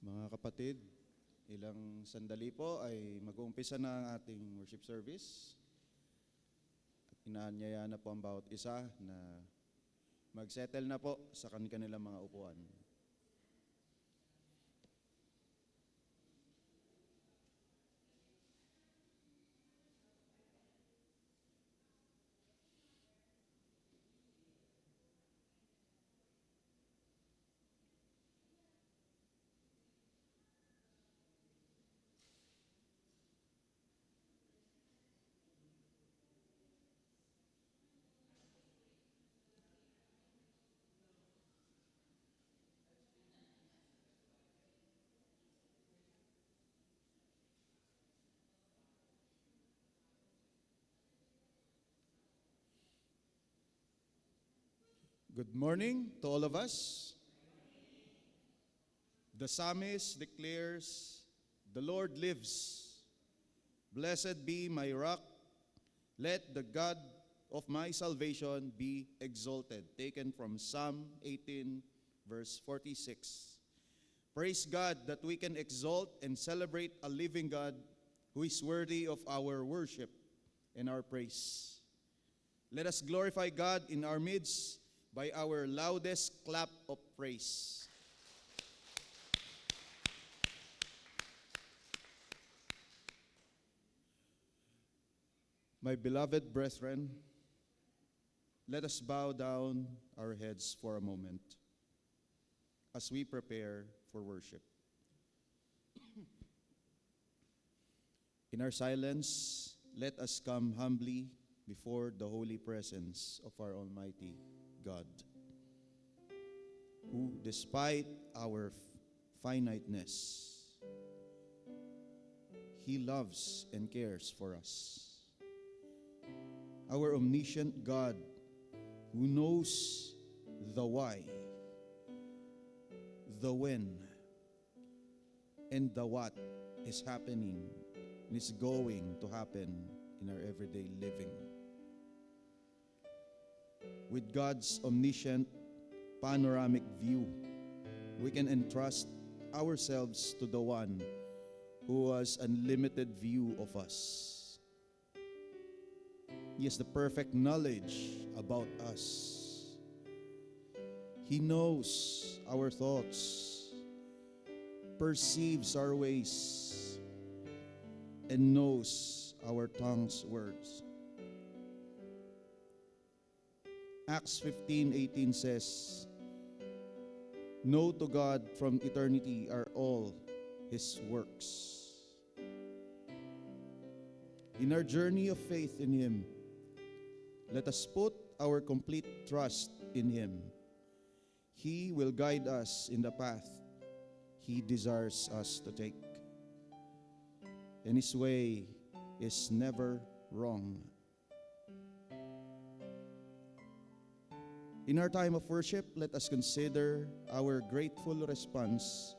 Mga kapatid, ilang sandali po ay mag-uumpisa na ang ating worship service. At inaanyaya na po ang bawat isa na mag-settle na po sa kanilang mga upuan. Good morning to all of us. The psalmist declares, "The Lord lives. Blessed be my rock. Let the God of my salvation be exalted." Taken from Psalm 18, verse 46. Praise God that we can exalt and celebrate a living God who is worthy of our worship and our praise. Let us glorify God in our midst by our loudest clap of praise. My beloved brethren, let us bow down our heads for a moment as we prepare for worship. In our silence, let us come humbly before the holy presence of our Almighty God, who, despite our finiteness, He loves and cares for us. Our omniscient God, who knows the why, the when, and the what is happening and is going to happen in our everyday living. With God's omniscient panoramic view, we can entrust ourselves to the one who has unlimited view of us. He has the perfect knowledge about us. He knows our thoughts, perceives our ways, and knows our tongue's words. Acts 15:18 says, "Know to God from eternity are all His works." In our journey of faith in Him, let us put our complete trust in Him. He will guide us in the path He desires us to take, and His way is never wrong. In our time of worship, let us consider our grateful response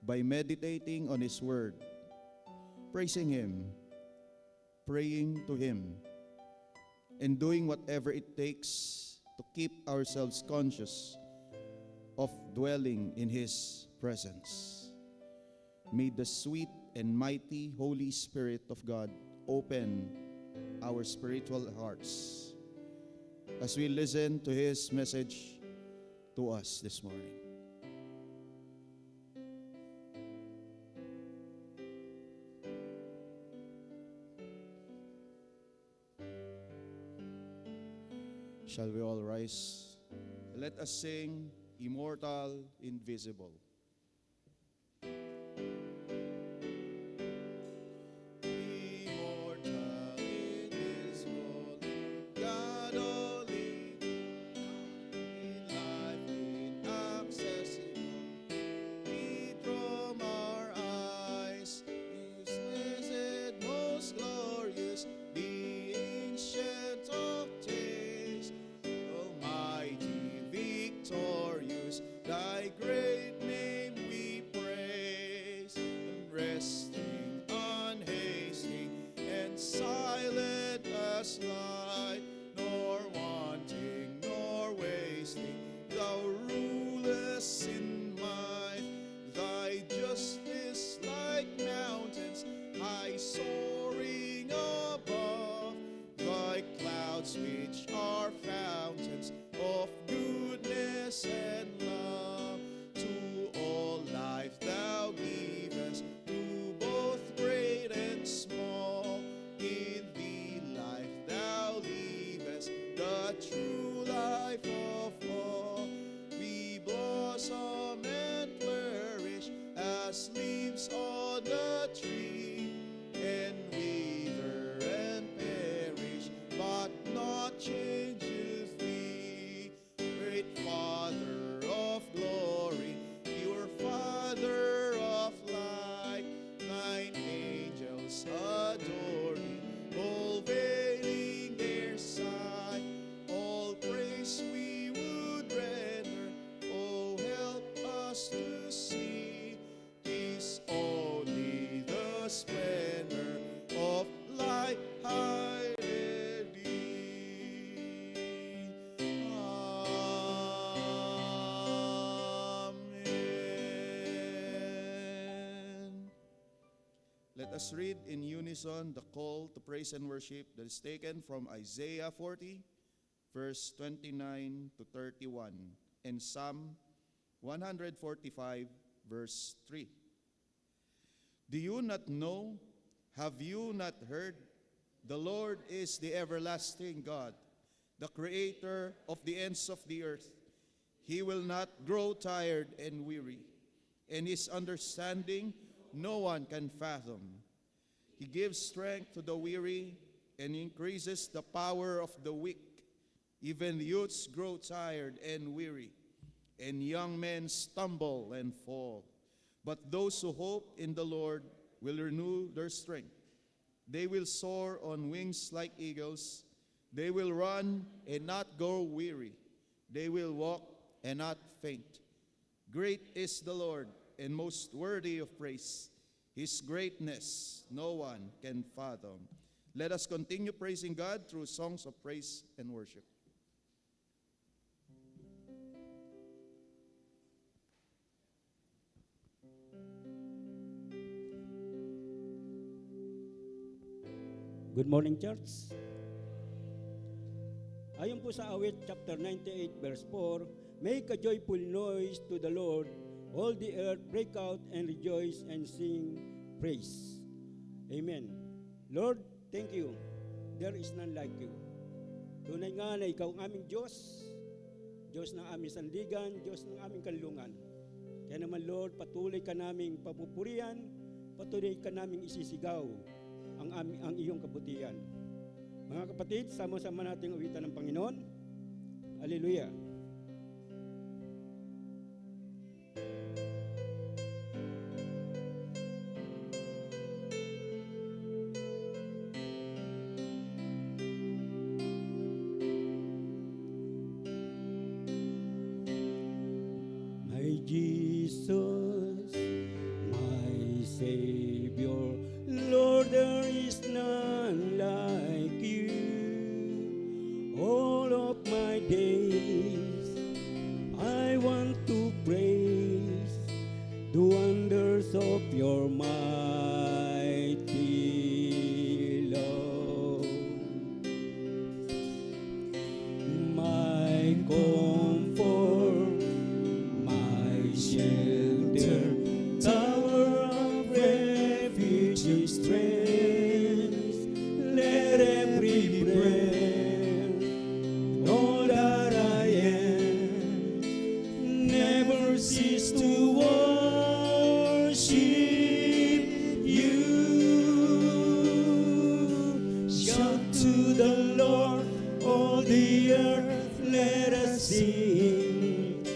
by meditating on His Word, praising Him, praying to Him, and doing whatever it takes to keep ourselves conscious of dwelling in His presence. May the sweet and mighty Holy Spirit of God open our spiritual hearts as we listen to His message to us this morning. Shall we all rise? Let us sing Immortal, Invisible. Thy great name see is only the splendor of light high and deep. Amen. Let us read in unison the call to praise and worship that is taken from Isaiah 40, verse 29 to 31, and Psalm 145, verse 3. Do you not know? Have you not heard? The Lord is the everlasting God, the creator of the ends of the earth. He will not grow tired and weary, and his understanding no one can fathom. He gives strength to the weary and increases the power of the weak. Even youths grow tired and weary, and young men stumble and fall. But those who hope in the Lord will renew their strength. They will soar on wings like eagles. They will run and not grow weary. They will walk and not faint. Great is the Lord and most worthy of praise. His greatness no one can fathom. Let us continue praising God through songs of praise and worship. Good morning, church. Ayon po sa awit chapter 98 verse 4, make a joyful noise to the Lord, all the earth break out and rejoice and sing praise. Amen. Lord, thank you. There is none like you. Tunay nga na ikaw ang aming Diyos, Diyos ng aming sandigan, Diyos ng aming kanlungan. Kaya naman Lord, patuloy ka naming papupurian, patuloy ka naming isisigaw ang iyong kabutihan. Mga kapatid, sama-sama nating awitan ng Panginoon. Hallelujah. My Jesus, my Savior, Lord, there is none like you. All of my days, I want to praise the wonders of your mighty love. My comfort, my shelter, tower of refuge and strength, let every breath, all that I am, never cease to worship you. Shout to the Lord, all the earth, let us sing.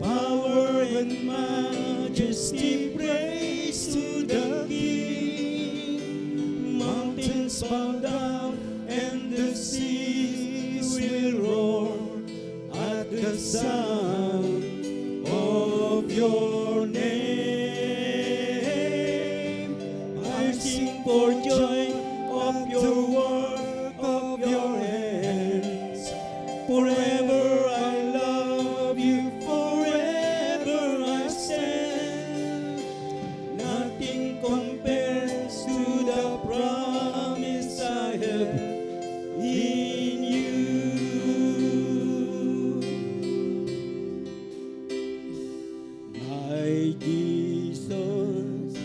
Power and majesty, praise to the King. Mountains bow down and the seas will roar at the sound of your name. I sing for joy of your work, of your hands. Forever I love you, forever I stand. Nothing compares to the promise I have in you. My Jesus,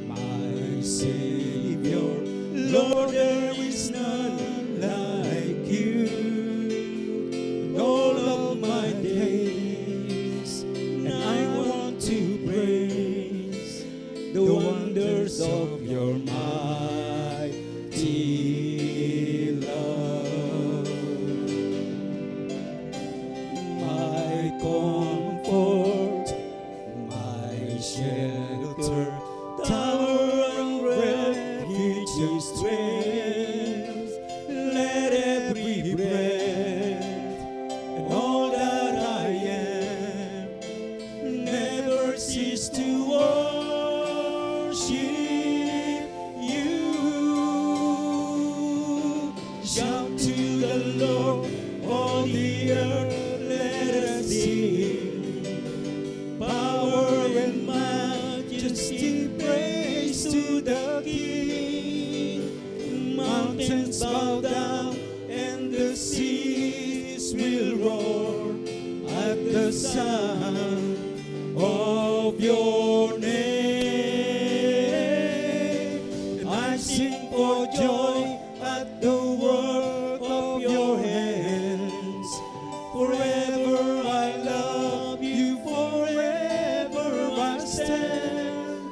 my Savior, Lord, there is none like you. All of my days, and I want to praise the wonders of your mighty love. My comfort, my shelter, tower and refuge and strength, let every breath and all that I am never majesty, praise to the King. Mountains bow down and the seas will roar at the sound of your name. And I sing for joy at the work of your hands. Forever I love you, forever I stand.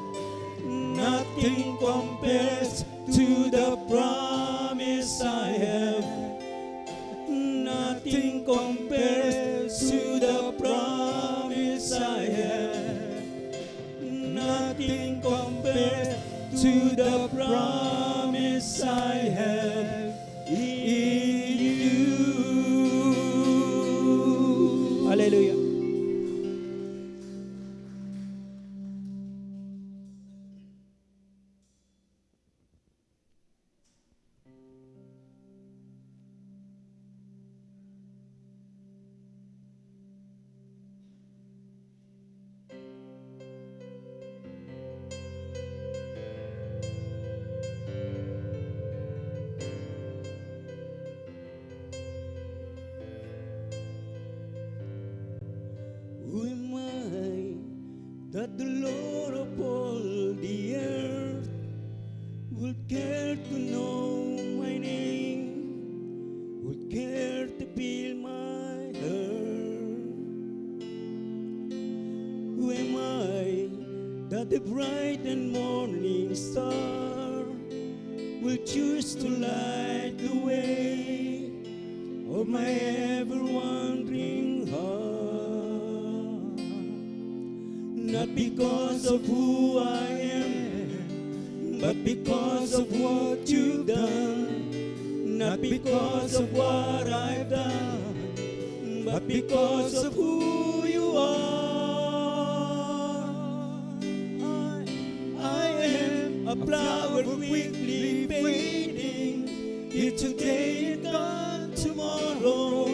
Nothing compares to the promise I have. Nothing compares to the promise I have. Nothing compares to the promise I have in you. Hallelujah. Who am I that the Lord of all the earth would care to know my name, would care to feel my hurt? Who am I that the bright and morning star will choose to light the way of my ever-wandering heart? Not because of who I am, but because of what you've done. Not because of what I've done, but because of who you are. I am a flower quickly fading, here today and gone tomorrow.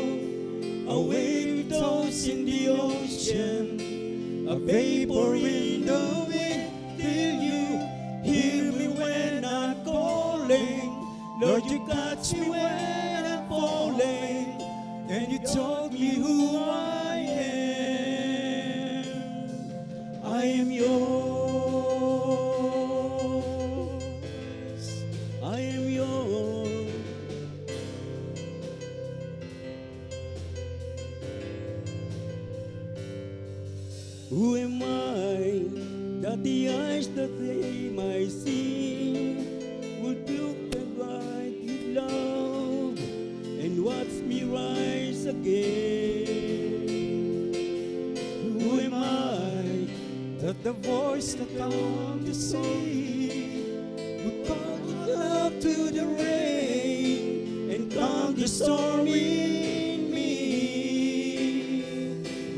A wave tossed in the ocean, a vapor in the wind, till you hear me when I'm calling. Lord, you catch me when I'm falling, and you told me who I am. I am yours. I am yours. Who am I that the eyes that they might see would look and bright with love and watch me rise again? Who am I that the voice that I want to see would call love to the rain and calm the storm in me?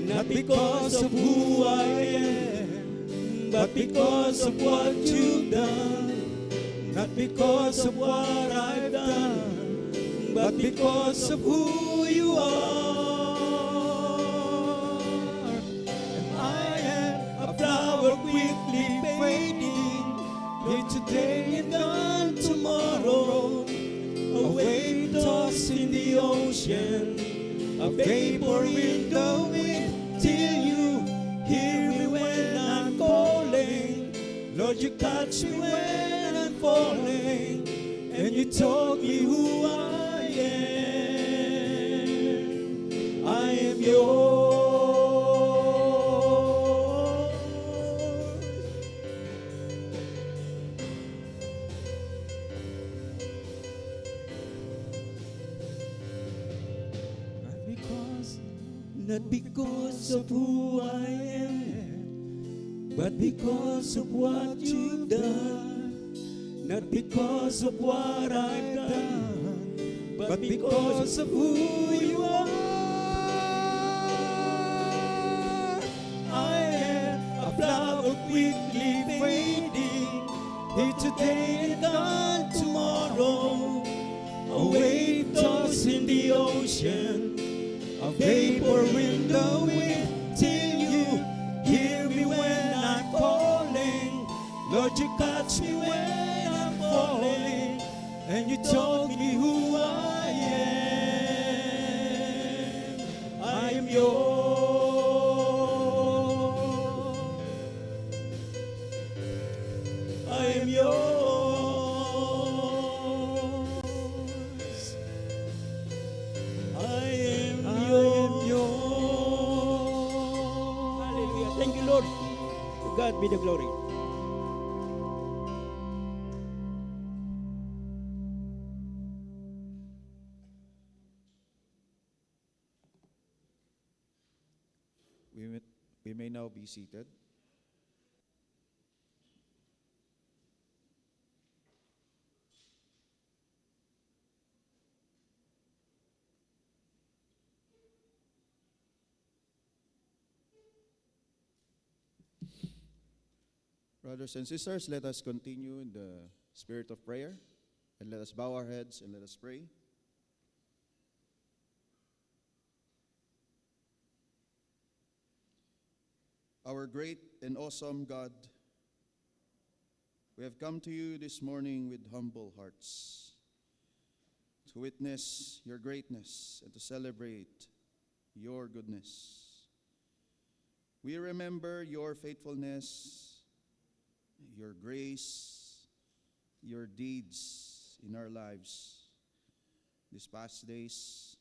Not because of who I am, but because of what you've done. Not because of what I've done, but because of who you are. And I am a flower quickly fading, here today and gone tomorrow. A wave tossed in the ocean, a vapor in the wind, till you hear me when I'm calling. Lord, you catch me when I'm falling, and you told me who I am. I am yours. Not because of who I am, but because of what you've done. Not because of what I've done, but because of who you are. I am a flower quickly fading, here today and gone tomorrow. A wave tossed in the ocean, a vapor in the wind, till you hear me when I'm calling. Lord, you catch me when I'm falling, and you told me who I am. I am yours. I am yours. I am yours. Hallelujah. Thank you, Lord. To God be the glory. We may now be seated. Brothers and sisters, let us continue in the spirit of prayer, and let us bow our heads and let us pray. Our great and awesome God, we have come to you this morning with humble hearts to witness your greatness and to celebrate your goodness. We remember your faithfulness, your grace, your deeds in our lives. These past days,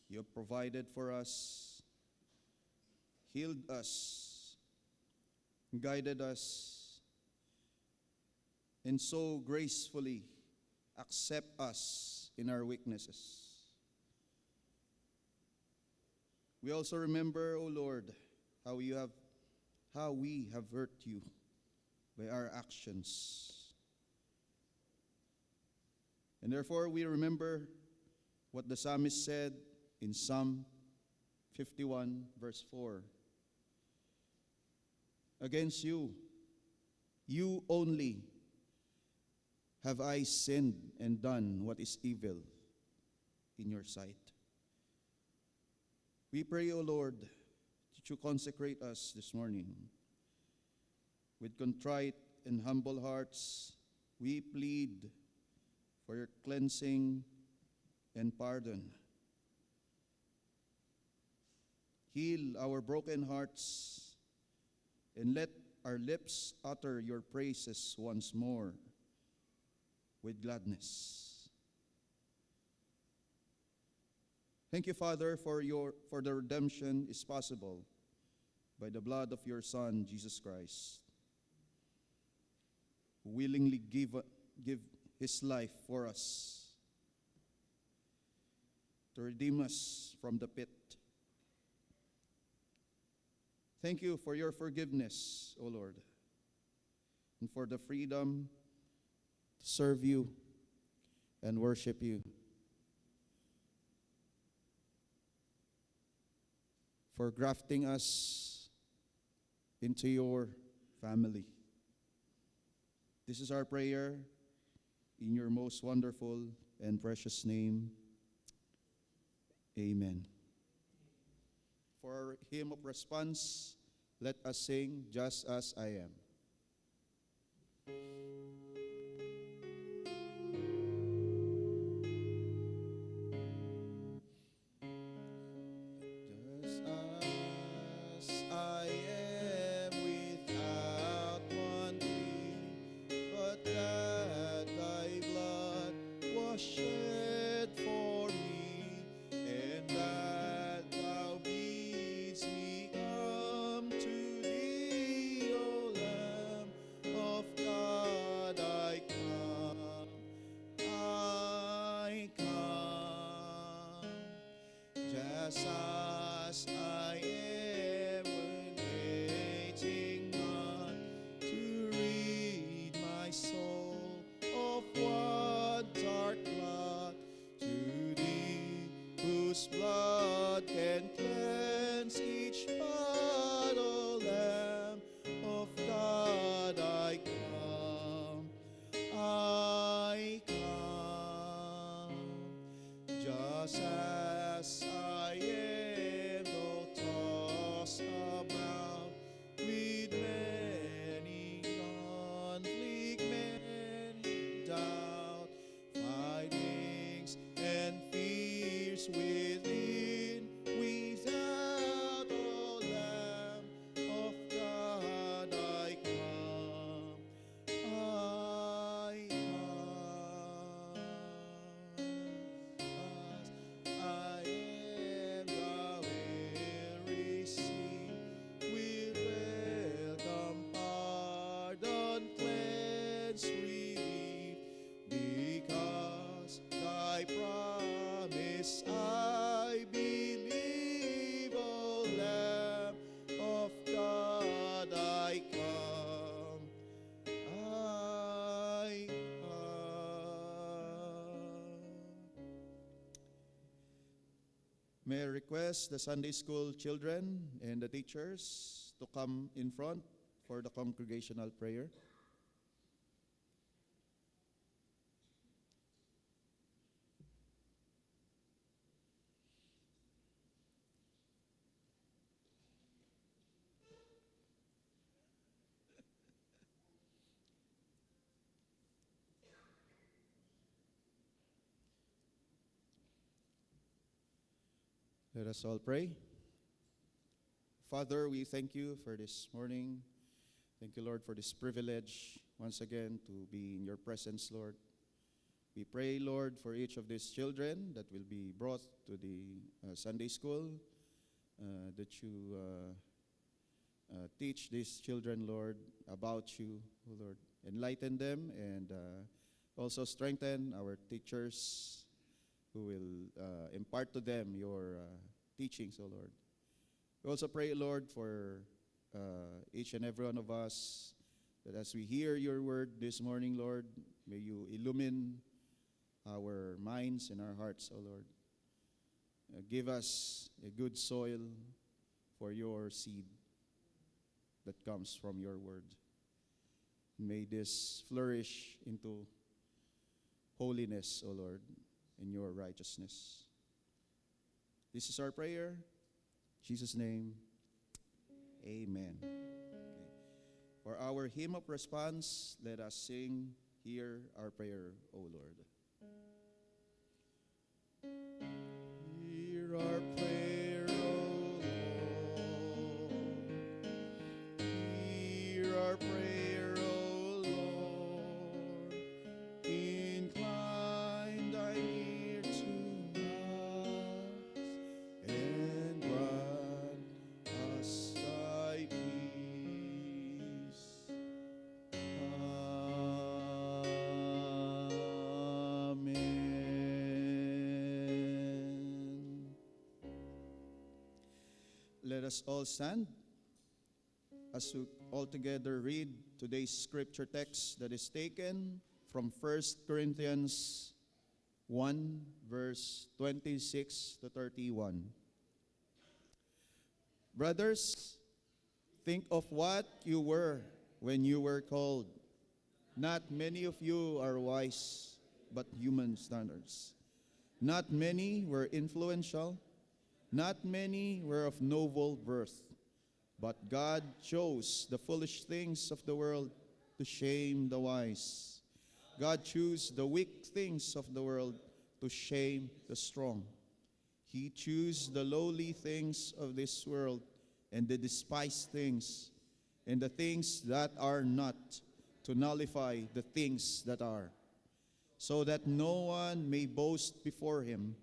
you have provided for us, healed us, guided us, and so gracefully accept us in our weaknesses. We also remember, O Lord, how we have hurt you by our actions. And therefore we remember what the psalmist said in Psalm 51 verse 4. Against you, you only, have I sinned and done what is evil in your sight. We pray, O Lord, that you consecrate us this morning. With contrite and humble hearts, we plead for your cleansing and pardon. Heal our broken hearts, and let our lips utter your praises once more with gladness. Thank you, Father, for the redemption is possible by the blood of your Son, Jesus Christ, who willingly give his life for us to redeem us from the pit. Thank you for your forgiveness, O Lord, and for the freedom to serve you and worship you. For grafting us into your family. This is our prayer in your most wonderful and precious name. Amen. For our hymn of response, let us sing Just As I Am. Just as I am without one plea, but that thy blood was shed for me, and that thou bids me come to thee, O Lamb of God. May I request the Sunday school children and the teachers to come in front for the congregational prayer. Let us all pray. Father, we thank you for this morning. Thank you, Lord, for this privilege once again to be in your presence, Lord. We pray, Lord, for each of these children that will be brought to the Sunday school, that you teach these children, Lord, about you, O Lord. Enlighten them and also strengthen our teachers who will impart to them your teachings, O Lord. We also pray, Lord, for each and every one of us, that as we hear your word this morning, Lord, may you illumine our minds and our hearts, O Lord. Give us a good soil for your seed that comes from your word. May this flourish into holiness, O Lord, in your righteousness. This is our prayer. In Jesus' name, amen. Okay. For our hymn of response, let us sing, Hear Our Prayer, O Lord. Hear our prayer, O Lord. Hear our prayer, O Lord. Incline thy ear to us and grant us thy peace. Amen. Let us all stand as we all together read today's scripture text that is taken from 1 Corinthians 1, verse 26 to 31. Brothers, think of what you were when you were called. Not many of you are wise, but human standards. Not many were influential. Not many were of noble birth. But God chose the foolish things of the world to shame the wise. God chose the weak things of the world to shame the strong. He chose the lowly things of this world and the despised things and the things that are not, to nullify the things that are, so that no one may boast before him.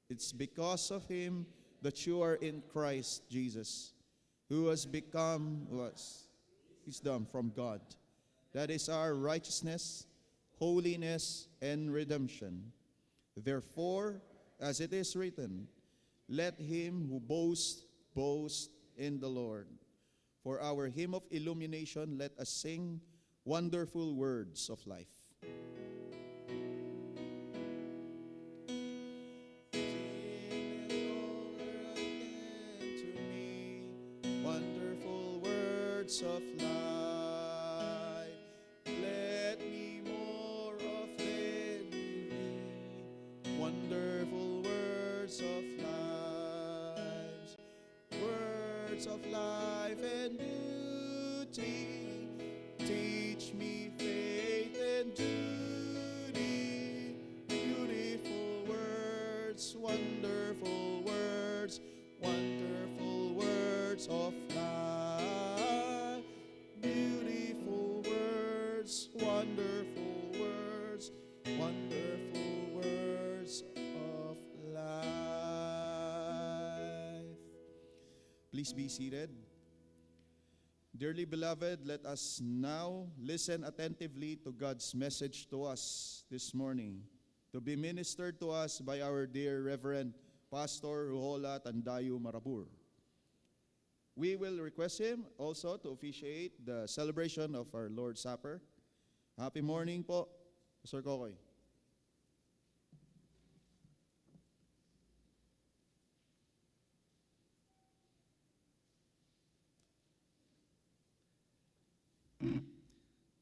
It's because of him that you are in Christ Jesus, who has become wisdom from God. That is our righteousness, holiness, and redemption. Therefore, as it is written, let him who boasts, boast in the Lord. For our hymn of illumination, let us sing wonderful words of life. Wonderful words of life, let me more of them hear. Wonderful words of life, words of life and beauty, teach me faith and duty. Beautiful words, wonderful words, wonderful words of life. Beautiful words, wonderful words, wonderful words of life. Please be seated. Dearly beloved, let us now listen attentively to God's message to us this morning, to be ministered to us by our dear Reverend Pastor Ruhola Tandayo Marabur. We will request him also to officiate the celebration of our Lord's Supper. Happy morning po, Pastor Kokoy.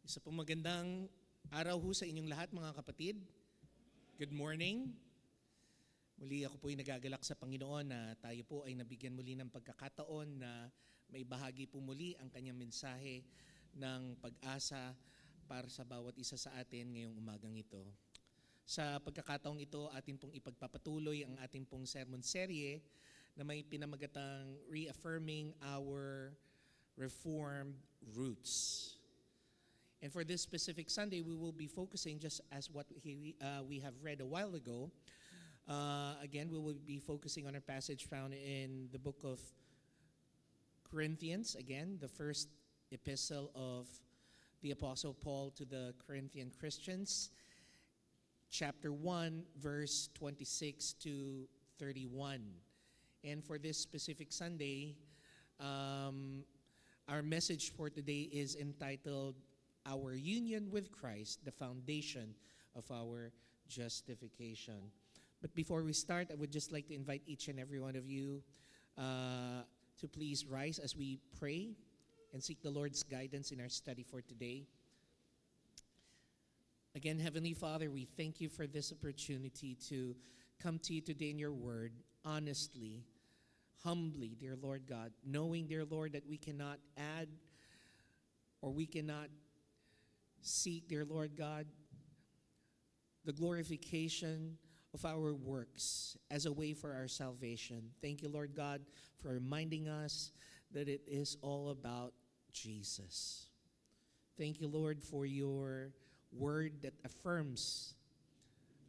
Isa pong magandang araw ho sa inyong lahat mga kapatid. Good morning. Muli ako po ay nagagalak sa Panginoon na tayo po ay nabigyan muli ng pagkakataon na may bahagi po muli ang kanyang mensahe ng pag-asa para sa bawat isa sa atin ngayong umagang ito. Sa pagkakataong ito, atin pong ipagpapatuloy ang ating pong sermon serye na may pinamagatang Reaffirming Our Reformed Roots. And for this specific Sunday, we will be focusing just as what we have read a while ago. Again, we will be focusing on our passage found in the book of Corinthians. Again, the first epistle of the Apostle Paul to the Corinthian Christians. Chapter 1, verse 26 to 31. And for this specific Sunday, our message for today is entitled, Our Union with Christ, the Foundation of Our Justification. But before we start, I would just like to invite each and every one of you to please rise as we pray and seek the Lord's guidance in our study for today. Again, Heavenly Father, we thank you for this opportunity to come to you today in your word, honestly, humbly, dear Lord God, knowing, dear Lord, that we cannot add or we cannot seek, dear Lord God, the glorification of our works as a way for our salvation. Thank you, Lord God, for reminding us that it is all about Jesus. Thank you, Lord, for your word that affirms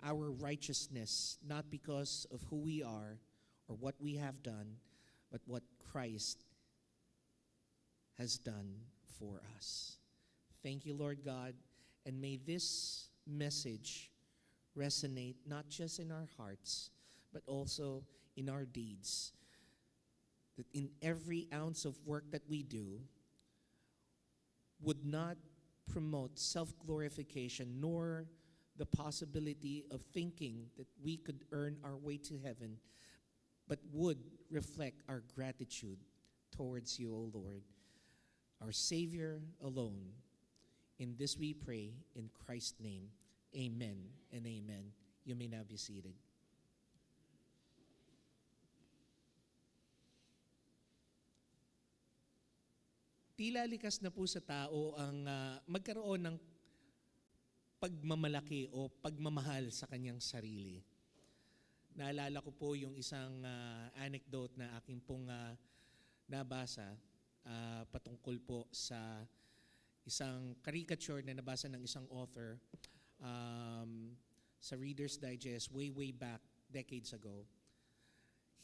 our righteousness, not because of who we are or what we have done, but what Christ has done for us. Thank you, Lord God, and may this message resonate not just in our hearts, but also in our deeds. That in every ounce of work that we do would not promote self-glorification, nor the possibility of thinking that we could earn our way to heaven, but would reflect our gratitude towards you, O Lord, our Savior alone. In this we pray, in Christ's name, amen and amen. You may now be seated. Tila likas na po sa tao ang magkaroon ng pagmamalaki o pagmamahal sa kanyang sarili. Naalala ko po yung isang anecdote na aking pong nabasa patungkol po sa isang caricature na nabasa ng isang author sa Reader's Digest way back decades ago.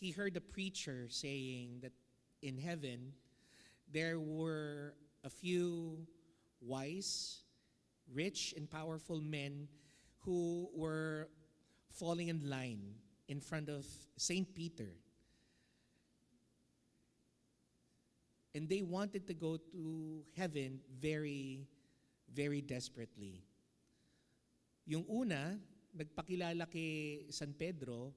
He heard a preacher saying that in heaven, there were a few wise, rich, and powerful men who were falling in line in front of Saint Peter. And they wanted to go to heaven very, very desperately. Yung una, nagpakilala kay San Pedro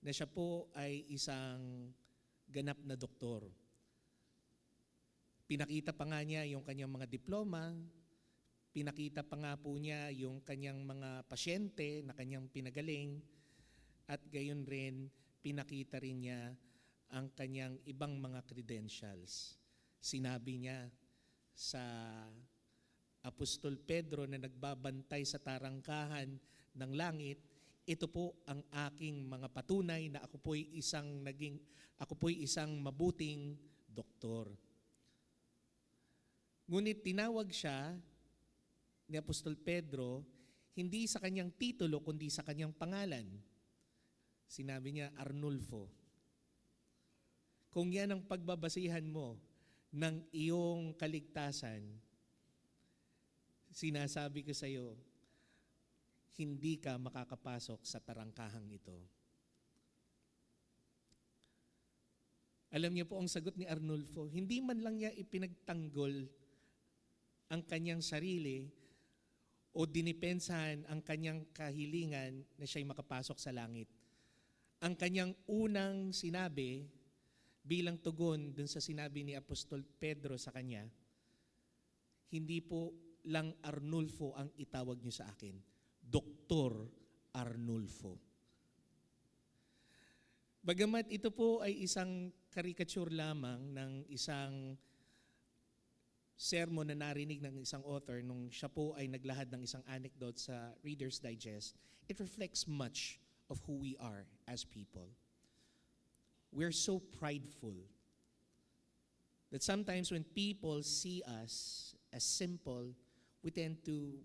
na siya po ay isang ganap na doktor. Pinakita pa nga niya yung kanyang mga diploma, pinakita pa nga po niya yung kanyang mga pasyente na kanyang pinagaling, at gayon rin, pinakita rin niya ang kanyang ibang mga credentials. Sinabi niya sa Apostol Pedro na nagbabantay sa tarangkahan ng langit, ito po ang aking mga patunay na ako po'y isang mabuting doktor. Ngunit tinawag siya ni Apostol Pedro hindi sa kanyang titulo kundi sa kanyang pangalan. Sinabi niya, Arnulfo. Kung yan ang pagbabasihan mo ng iyong kaligtasan, sinasabi ko sa iyo, hindi ka makakapasok sa tarangkahang ito. Alam niyo po ang sagot ni Arnulfo, hindi man lang niya ipinagtanggol ang kanyang sarili o dinipensahan ang kanyang kahilingan na siya'y makapasok sa langit. Ang kanyang unang sinabi bilang tugon dun sa sinabi ni Apostol Pedro sa kanya, hindi po lang Arnulfo ang itawag niyo sa akin. Dr. Arnulfo. Bagamat ito po ay isang caricature lamang ng isang sermon na narinig ng isang author nung siya po ay naglahad ng isang anecdote sa Reader's Digest, it reflects much of who we are as people. We're so prideful that sometimes when people see us as simple, we tend to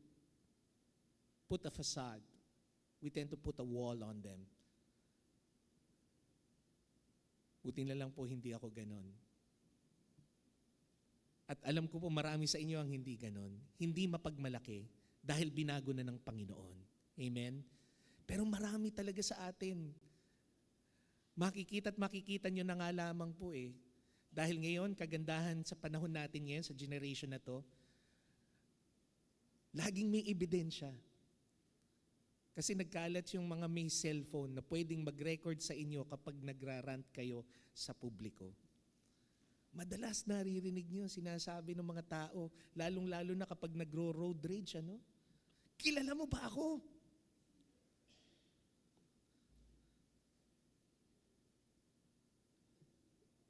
put a facade. We tend to put a wall on them. Buti na lang po hindi ako ganon. At alam ko po marami sa inyo ang hindi ganon. Hindi mapagmalaki dahil binago na ng Panginoon. Amen? Pero marami talaga sa atin. Makikita at makikita nyo na nga lamang po eh. Dahil ngayon, kagandahan sa panahon natin ngayon, sa generation na to, laging may ebidensya. Kasi nagkalat yung mga may cellphone na pwedeng mag-record sa inyo kapag nagrarant kayo sa publiko. Madalas naririnig nyo, sinasabi ng mga tao, lalong-lalo na kapag nagro-road rage, ano? Kilala mo ba ako?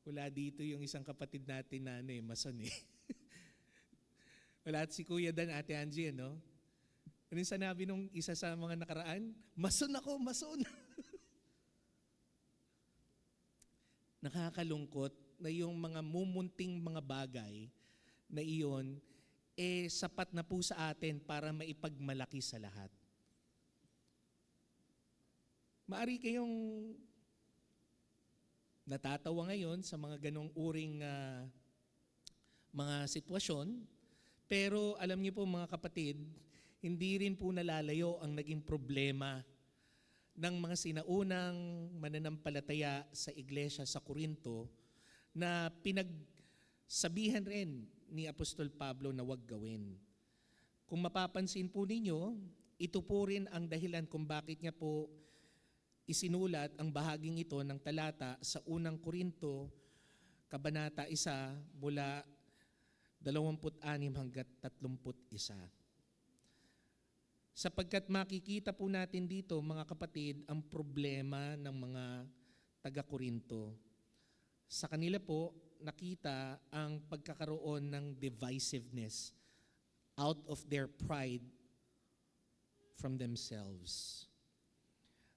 Wala dito yung isang kapatid natin na mason eh. Wala at si Kuya Dan, Ate Angie, ano? Ano yung sanabi nung isa sa mga nakaraan? Mason ako, mason! Nakakalungkot na yung mga mumunting mga bagay na iyon, sapat na po sa atin para maipagmalaki sa lahat. Maari kayong natatawa ngayon sa mga ganong uring mga sitwasyon, pero alam niyo po mga kapatid, hindi rin po nalalayo ang naging problema ng mga sinaunang mananampalataya sa iglesia sa Corinto na pinagsabihan rin ni Apostol Pablo na huwag gawin. Kung mapapansin po ninyo, ito po rin ang dahilan kung bakit niya po isinulat ang bahaging ito ng talata sa unang Korinto, Kabanata 1, mula 26 hanggat 31. Sapagkat makikita po natin dito, mga kapatid, ang problema ng mga taga-Korinto. Sa kanila po, nakita ang pagkakaroon ng divisiveness out of their pride from themselves.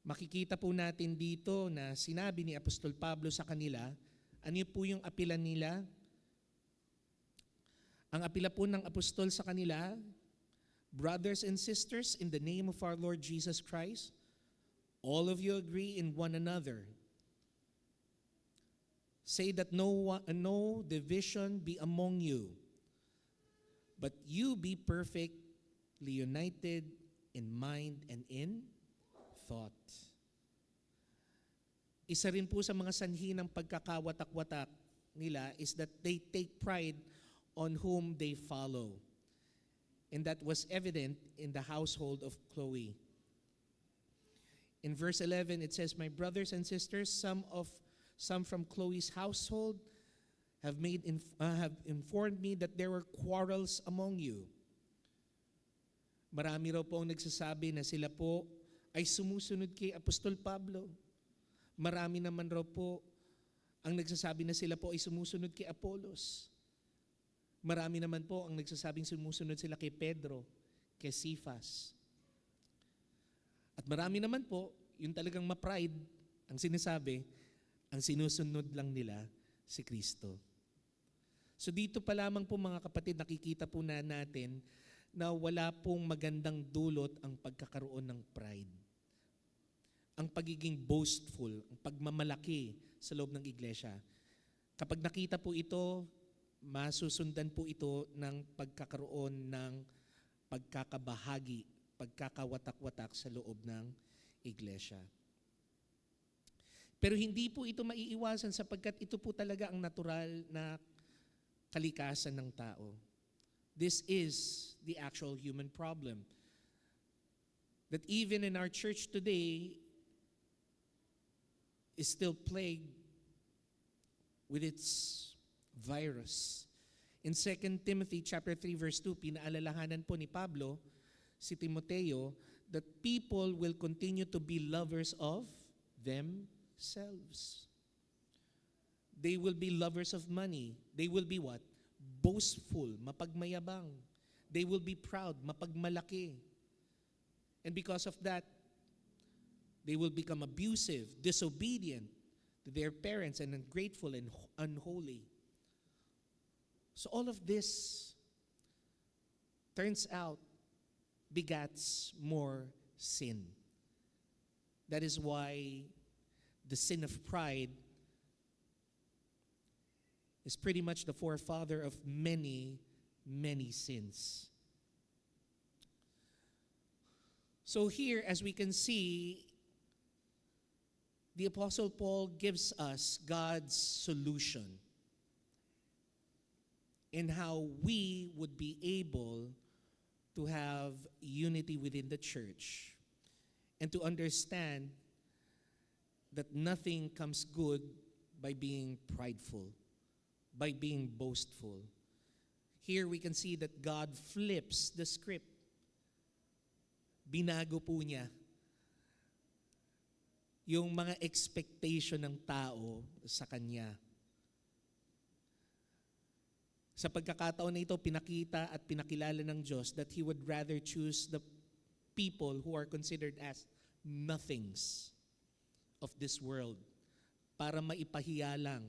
Makikita po natin dito na sinabi ni Apostol Pablo sa kanila, ano po yung apila nila? Ang apila po ng apostol sa kanila, brothers and sisters, in the name of our Lord Jesus Christ, all of you agree in one another. Say that no division be among you, but you be perfectly united in mind and in thought. Isa rin po sa mga sanhi ng pagkakawatak-watak nila is that they take pride on whom they follow. And that was evident in the household of Chloe. In verse 11, it says, "My brothers and sisters, some from Chloe's household have informed me that there were quarrels among you." Marami raw po ang nagsasabi na sila po ay sumusunod kay Apostol Pablo. Marami naman raw po ang nagsasabi na sila po ay sumusunod kay Apolos. Marami naman po ang nagsasabing sumusunod sila kay Pedro, kay Cephas. At marami naman po, yung talagang ma-pride, ang sinasabi, ang sinusunod lang nila si Kristo. So dito pa lamang po mga kapatid, nakikita po na natin na wala pong magandang dulot ang pagkakaroon ng pride. Ang pagiging boastful, ang pagmamalaki sa loob ng iglesia. Kapag nakita po ito, masusundan po ito ng pagkakaroon ng pagkakabahagi, pagkakawatak-watak sa loob ng iglesia. Pero hindi po ito maiiwasan sapagkat ito po talaga ang natural na kalikasan ng tao. This is the actual human problem. That even in our church today is still plagued with its virus. In 2 Timothy chapter 3 verse 2, pinaalalahanan po ni Pablo si Timoteo that people will continue to be lovers of themselves. They will be lovers of money. They will be what? Boastful, mapagmayabang. They will be proud, mapagmalaki. And because of that, they will become abusive, disobedient to their parents, and ungrateful and unholy. So all of this turns out begats more sin. That is why the sin of pride is pretty much the forefather of many, many sins. So here, as we can see, the Apostle Paul gives us God's solution in how we would be able to have unity within the church and to understand that nothing comes good by being prideful, by being boastful. Here we can see that God flips the script. Binago po niya yung mga expectation ng tao sa Kanya. Sa pagkakataon na ito, pinakita at pinakilala ng Diyos that He would rather choose the people who are considered as nothings of this world para maipahiya lang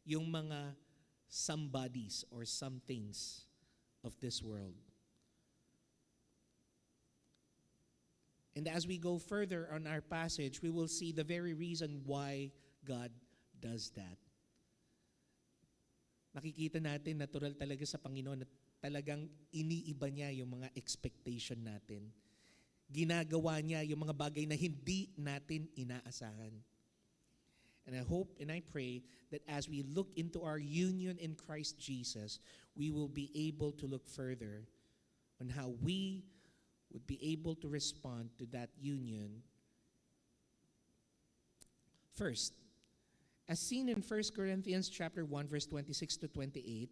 yung mga somebodies or somethings of this world. And as we go further on our passage, we will see the very reason why God does that. Makikita natin, natural talaga sa Panginoon na talagang iniiba niya yung mga expectation natin. Ginagawa niya yung mga bagay na hindi natin inaasahan. And I hope and I pray that as we look into our union in Christ Jesus, we will be able to look further on how we would be able to respond to that union. First, as seen in 1 Corinthians chapter 1 verse 26 to 28,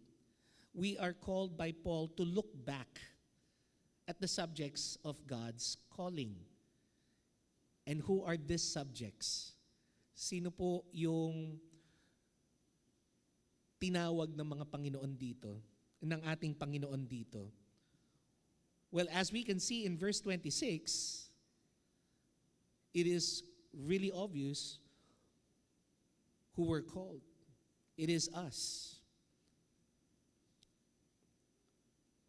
we are called by Paul to look back at the subjects of God's calling. And who are these subjects? Sino po yung tinawag ng mga Panginoon dito, ng ating Panginoon dito? Well, as we can see in verse 26, it is really obvious who were called. It is us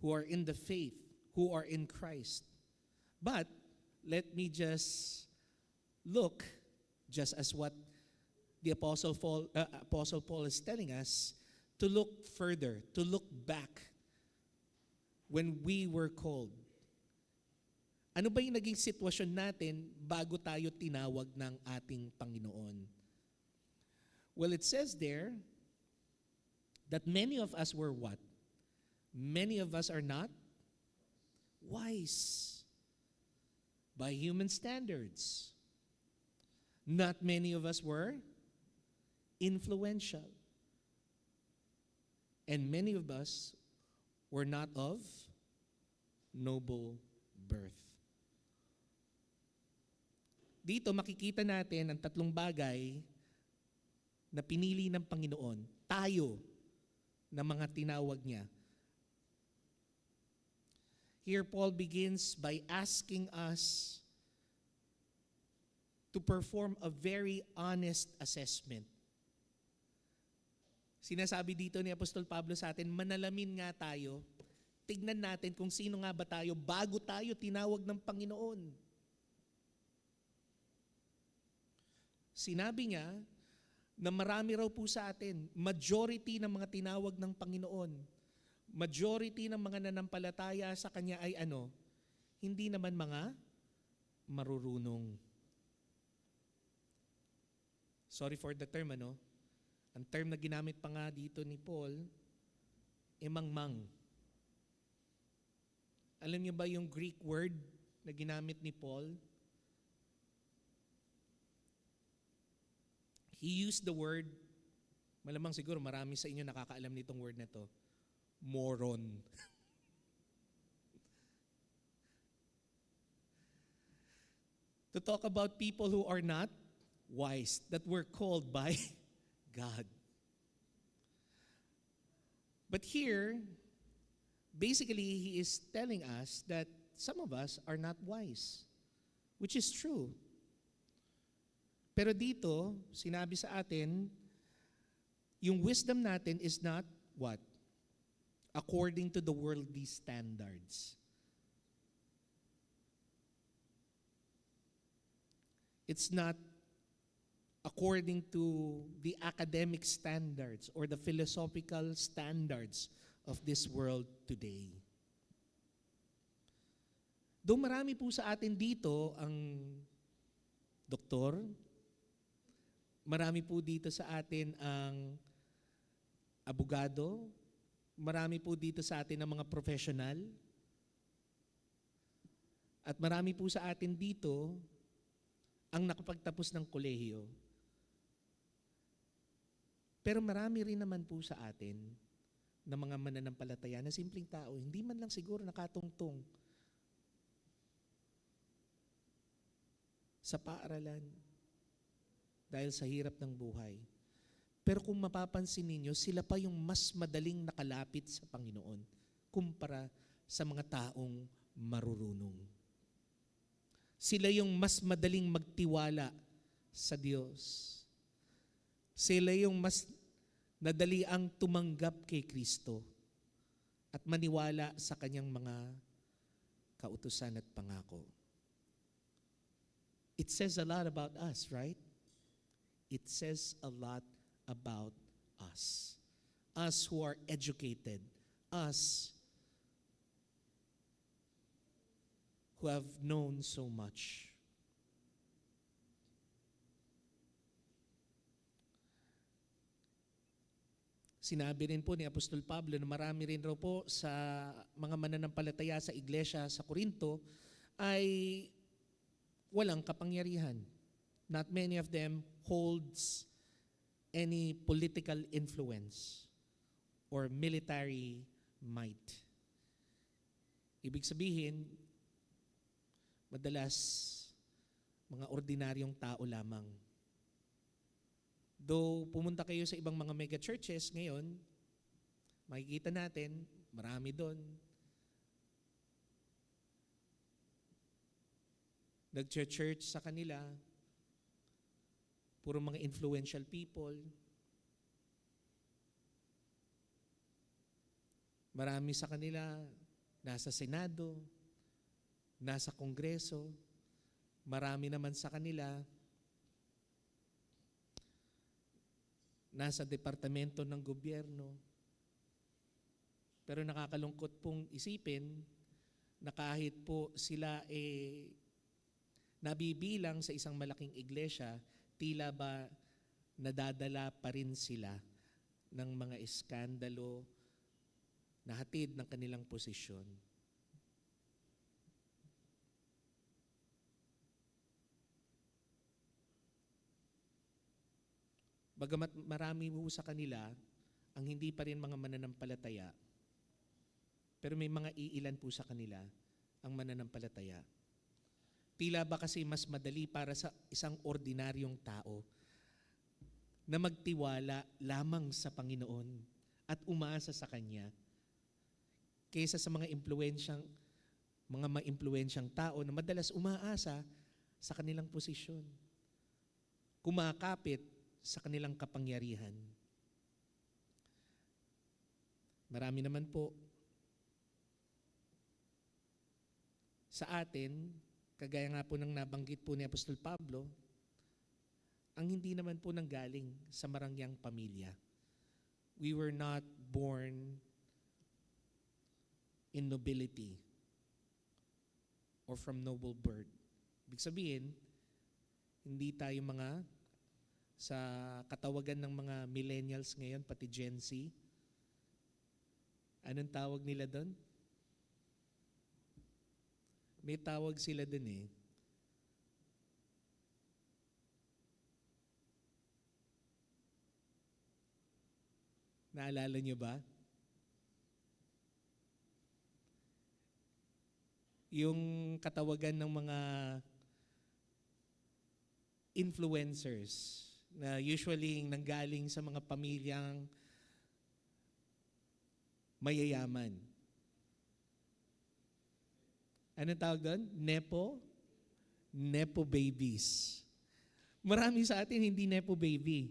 who are in the faith, who are in Christ. But let me just look, just as what the Apostle Paul is telling us, to look further, to look back when we were called. Ano ba yung naging sitwasyon natin bago tayo tinawag ng ating Panginoon? Well, it says there that many of us were what? Many of us are not wise by human standards. Not many of us were influential. And many of us were not of noble birth. Dito makikita natin ang tatlong bagay na pinili ng Panginoon, tayo na mga tinawag niya. Here Paul begins by asking us to perform a very honest assessment. Sinasabi dito ni Apostol Pablo sa atin, manalamin nga tayo, tignan natin kung sino nga ba tayo bago tayo tinawag ng Panginoon. Sinabi niya na marami raw po sa atin, majority ng mga tinawag ng Panginoon, majority ng mga nanampalataya sa Kanya ay ano? Hindi naman mga marurunong. Sorry for the term, ano? Ang term na ginamit pa nga dito ni Paul, emangmang. Alam niyo ba yung Greek word na ginamit ni Paul? He used the word, malamang siguro marami sa inyo nakakaalam nitong word na to, moron. To talk about people who are not wise, that were called by God. But here, basically, he is telling us that some of us are not wise, which is true. Pero dito, sinabi sa atin, yung wisdom natin is not what? According to the worldly standards. It's not according to the academic standards or the philosophical standards of this world today. Though marami po sa atin dito ang doktor, marami po dito sa atin ang abogado, marami po dito sa atin ang mga professional, at marami po sa atin dito ang nakapagtapos ng kolehiyo. Pero marami rin naman po sa atin na mga mananampalataya na simpleng tao, hindi man lang siguro nakatungtong sa paaralan dahil sa hirap ng buhay. Pero kung mapapansin ninyo, sila pa yung mas madaling nakalapit sa Panginoon kumpara sa mga taong marurunong. Sila yung mas madaling magtiwala sa Diyos. Sila yung mas nadali ang tumanggap kay Kristo at maniwala sa kanyang mga kautusan at pangako. It says a lot about us, right? It says a lot about us. Us who are educated. Us who have known so much. Sinabi rin po ni Apostol Pablo na marami rin raw po sa mga mananampalataya sa iglesia sa Corinto ay walang kapangyarihan. Not many of them holds any political influence or military might. Ibig sabihin, madalas mga ordinaryong tao lamang. Though pumunta kayo sa ibang mga mega churches ngayon, makikita natin, marami doon. Nag-church sa kanila, puro mga influential people. Marami sa kanila nasa Senado, nasa Kongreso, marami naman sa kanila nasa departamento ng gobyerno. Pero nakakalungkot pong isipin na kahit po sila nabibilang sa isang malaking iglesia, tila ba nadadala pa rin sila ng mga iskandalo na hatid ng kanilang posisyon. Bagamat marami po sa kanila ang hindi pa rin mga mananampalataya, pero may mga iilan po sa kanila ang mananampalataya. Tila ba kasi mas madali para sa isang ordinaryong tao na magtiwala lamang sa Panginoon at umasa sa Kanya kaysa sa mga maimpluwensyang tao na madalas umaasa sa kanilang posisyon, kumakapit sa kanilang kapangyarihan. Marami naman po sa atin, kagaya nga po ng nabanggit po ni Apostol Pablo, ang hindi naman po nanggaling sa marangyang pamilya. We were not born in nobility or from noble birth. Ibig sabihin, hindi tayo mga sa katawagan ng mga millennials ngayon, pati Gen Z. Anong tawag nila doon? May tawag sila doon eh. Naalala nyo ba? yung katawagan ng mga influencers na usually nanggaling sa mga pamilyang mayayaman. Anong tawag doon? Nepo babies. Marami sa atin hindi nepo baby.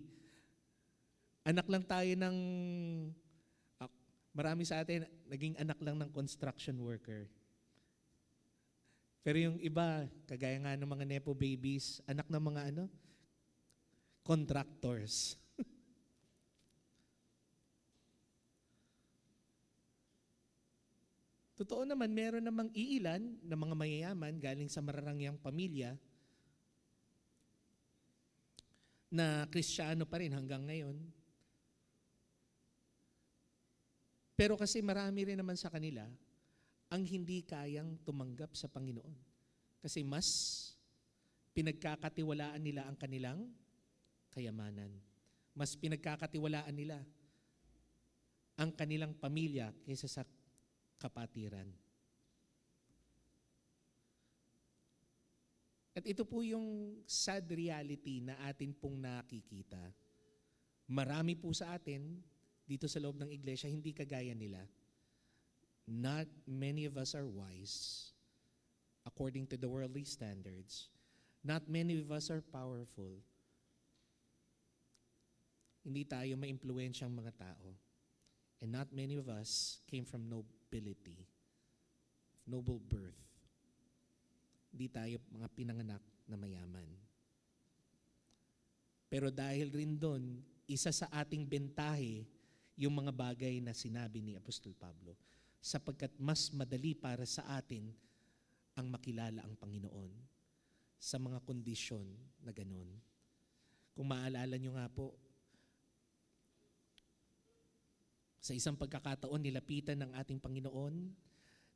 Anak lang tayo ng, marami sa atin naging anak lang ng construction worker. Pero yung iba, kagaya nga ng mga nepo babies, anak ng mga contractors. Totoo naman, meron namang iilan na mga mayayaman galing sa mararangyang pamilya na Kristiyano pa rin hanggang ngayon. Pero kasi marami rin naman sa kanila ang hindi kayang tumanggap sa Panginoon. Kasi mas pinagkakatiwalaan nila ang kanilang kayamanan. Mas pinagkakatiwalaan nila ang kanilang pamilya kaysa sa kapatiran. At ito po yung sad reality na atin pong nakikita. Marami po sa atin dito sa loob ng iglesia hindi kagaya nila. Not many of us are wise according to the worldly standards. Not many of us are powerful. Hindi tayo maimpluwensyang mga tao. And not many of us came from nobility, noble birth. Hindi tayo mga pinanganak na mayaman. Pero dahil rin doon, isa sa ating bentahe yung mga bagay na sinabi ni Apostol Pablo, sapagkat mas madali para sa atin ang makilala ang Panginoon sa mga kondisyon na ganon. Kung maalala nyo nga po, sa isang pagkakataon, nilapitan ng ating Panginoon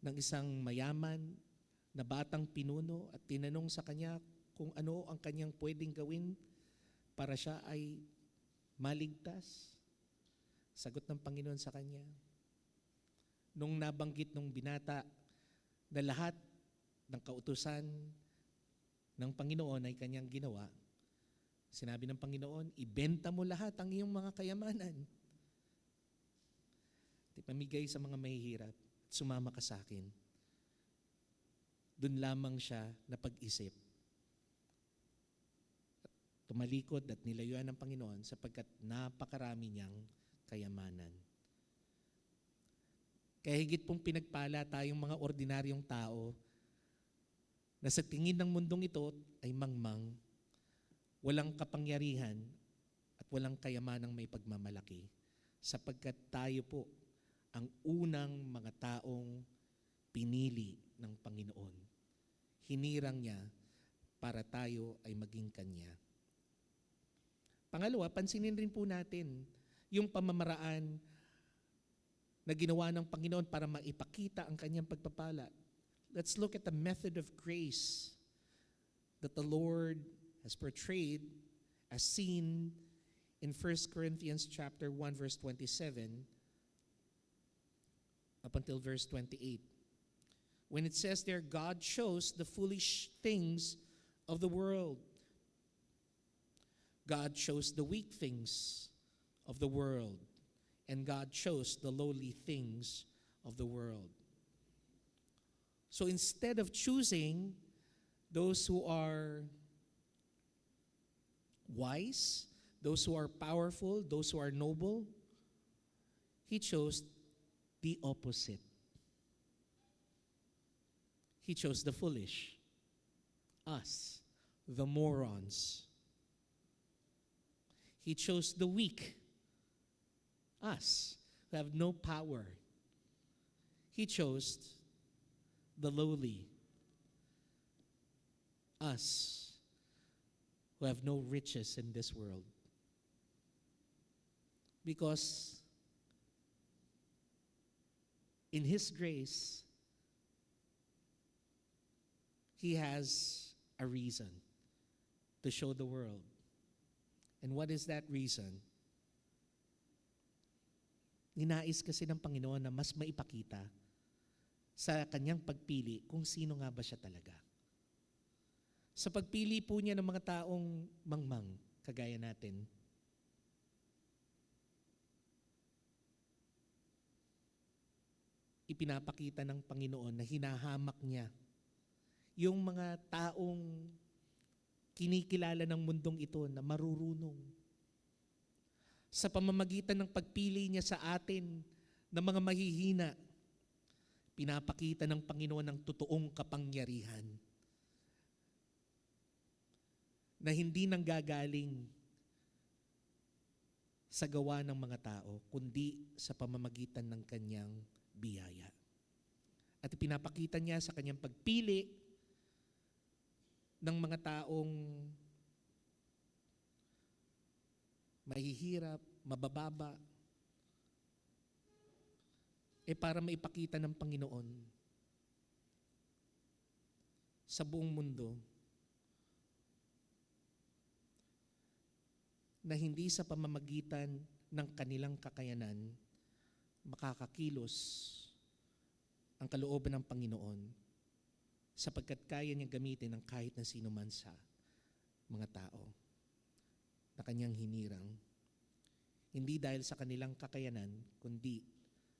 ng isang mayaman na batang pinuno at tinanong sa kanya kung ano ang kanyang pwedeng gawin para siya ay maligtas. Sagot ng Panginoon sa kanya, nung nabanggit nung binata na lahat ng kautusan ng Panginoon ay kanyang ginawa, sinabi ng Panginoon, ibenta mo lahat ang iyong mga kayamanan. Pamigay sa mga mahihirap, sumama ka sa akin. Doon lamang siya napag-isip. Tumalikod at nilayuan ng Panginoon sapagkat napakarami niyang kayamanan. Kaya higit pong pinagpala tayong mga ordinaryong tao na sa tingin ng mundong ito ay mangmang, walang kapangyarihan at walang kayamanang may pagmamalaki sapagkat tayo po ang unang mga taong pinili ng Panginoon. Hinirang niya para tayo ay maging Kanya. Pangalawa, pansinin rin po natin yung pamamaraan na ginawa ng Panginoon para maipakita ang Kanyang pagpapala. Let's look at the method of grace that the Lord has portrayed as seen in 1 Corinthians chapter 1 verse 27 up until verse 28. When it says there, God chose the foolish things of the world. God chose the weak things of the world. And God chose the lowly things of the world. So instead of choosing those who are wise, those who are powerful, those who are noble, He chose the opposite. He chose the foolish, us, the morons. He chose the weak, us, who have no power. He chose the lowly, us, who have no riches in this world. Because in His grace, He has a reason to show the world. And what is that reason? Ninais kasi ng Panginoon na mas maipakita sa kanyang pagpili kung sino nga ba siya talaga. Sa pagpili po niya ng mga taong mangmang, kagaya natin, ipinapakita ng Panginoon na hinahamak niya yung mga taong kinikilala ng mundong ito na marurunong. Sa pamamagitan ng pagpili niya sa atin ng mga mahihina, pinapakita ng Panginoon ang totoong kapangyarihan na hindi nanggagaling sa gawa ng mga tao, kundi sa pamamagitan ng kanyang biyaya. At pinapakita niya sa kanyang pagpili ng mga taong mahihirap, mabababa, para maipakita ng Panginoon sa buong mundo na hindi sa pamamagitan ng kanilang kakayanan makakakilos ang kalooban ng Panginoon sapagkat kaya niya gamitin ng kahit na sino man sa mga tao na kanyang hinirang. Hindi dahil sa kanilang kakayanan, kundi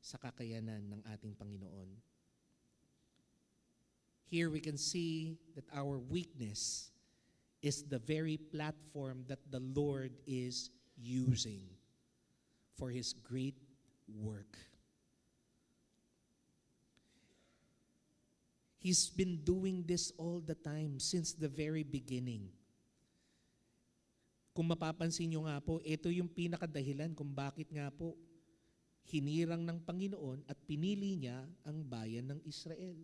sa kakayanan ng ating Panginoon. Here we can see that our weakness is the very platform that the Lord is using for His great work. He's been doing this all the time since the very beginning. Kung mapapansin nyo nga po, ito yung pinakadahilan kung bakit nga po hinirang ng Panginoon at pinili niya ang bayan ng Israel.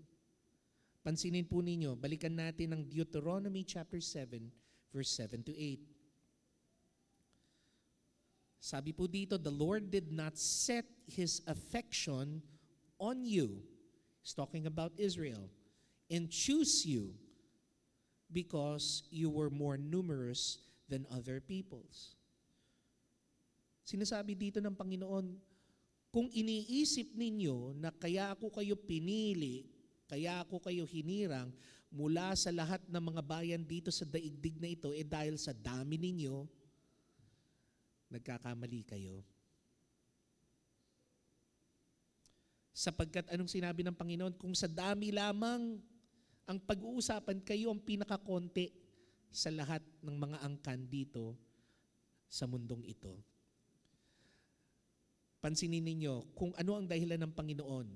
Pansinin po ninyo, balikan natin ang Deuteronomy chapter 7, verse 7 to 8. Sabi po dito, the Lord did not set His affection on you. He's talking about Israel. And choose you because you were more numerous than other peoples. Sinasabi dito ng Panginoon, kung iniisip ninyo na kaya ako kayo pinili, kaya ako kayo hinirang mula sa lahat ng mga bayan dito sa daigdig na ito, dahil sa dami ninyo, nagkakamali kayo. Sapagkat anong sinabi ng Panginoon? Kung sa dami lamang ang pag-uusapan, kayo ang pinakakonti sa lahat ng mga angkan dito sa mundong ito. Pansinin ninyo kung ano ang dahilan ng Panginoon,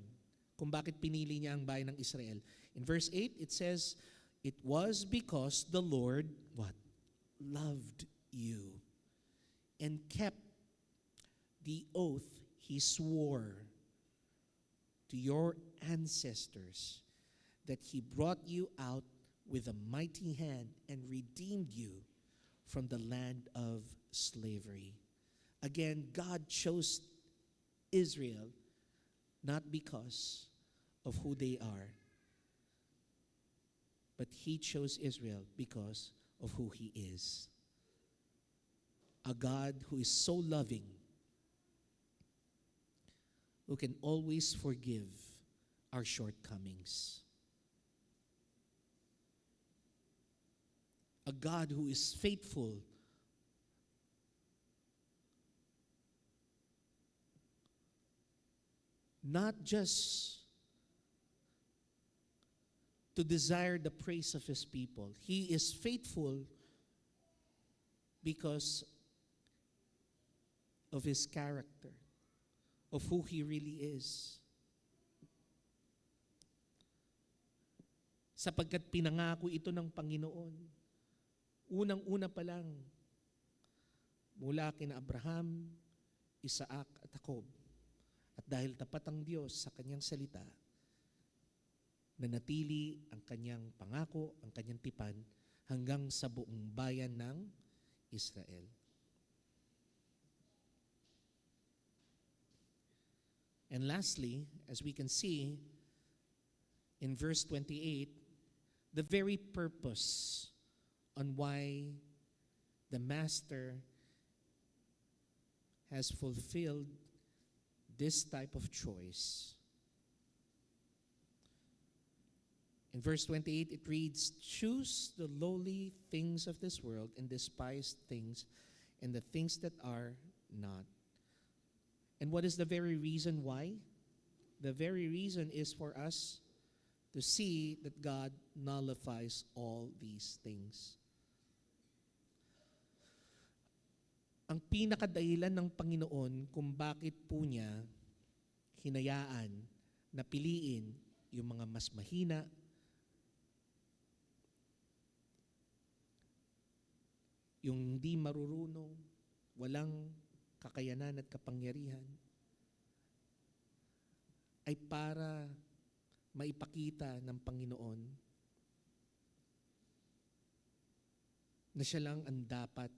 kung bakit pinili niya ang bayan ng Israel. In verse 8, it says, it was because the Lord, what? Loved you and kept the oath He swore to your ancestors that He brought you out with a mighty hand and redeemed you from the land of slavery. Again, God chose Israel not because of who they are, but He chose Israel because of who He is. A God who is so loving, who can always forgive our shortcomings. A God who is faithful not just to desire the praise of His people. He is faithful because of His character, of who He really is. Sapagkat pinangako ito ng Panginoon. Unang-una pa lang, mula kina Abraham, Isaac at Jacob. At dahil tapat ang Diyos sa kanyang salita, nanatili ang kanyang pangako, ang kanyang tipan, hanggang sa buong bayan ng Israel. And lastly, as we can see in verse 28, the very purpose on why the Master has fulfilled this type of choice In verse 28, it reads, "Choose the lowly things of this world and despise things and the things that are not." And what is the very reason why? The very reason is for us to see that God nullifies all these things. Ang pinakadahilan ng Panginoon kung bakit po niya hinayaan na piliin yung mga mas mahina, yung hindi marurunong, walang kakayanan at kapangyarihan, ay para maipakita ng Panginoon na siya lang ang dapat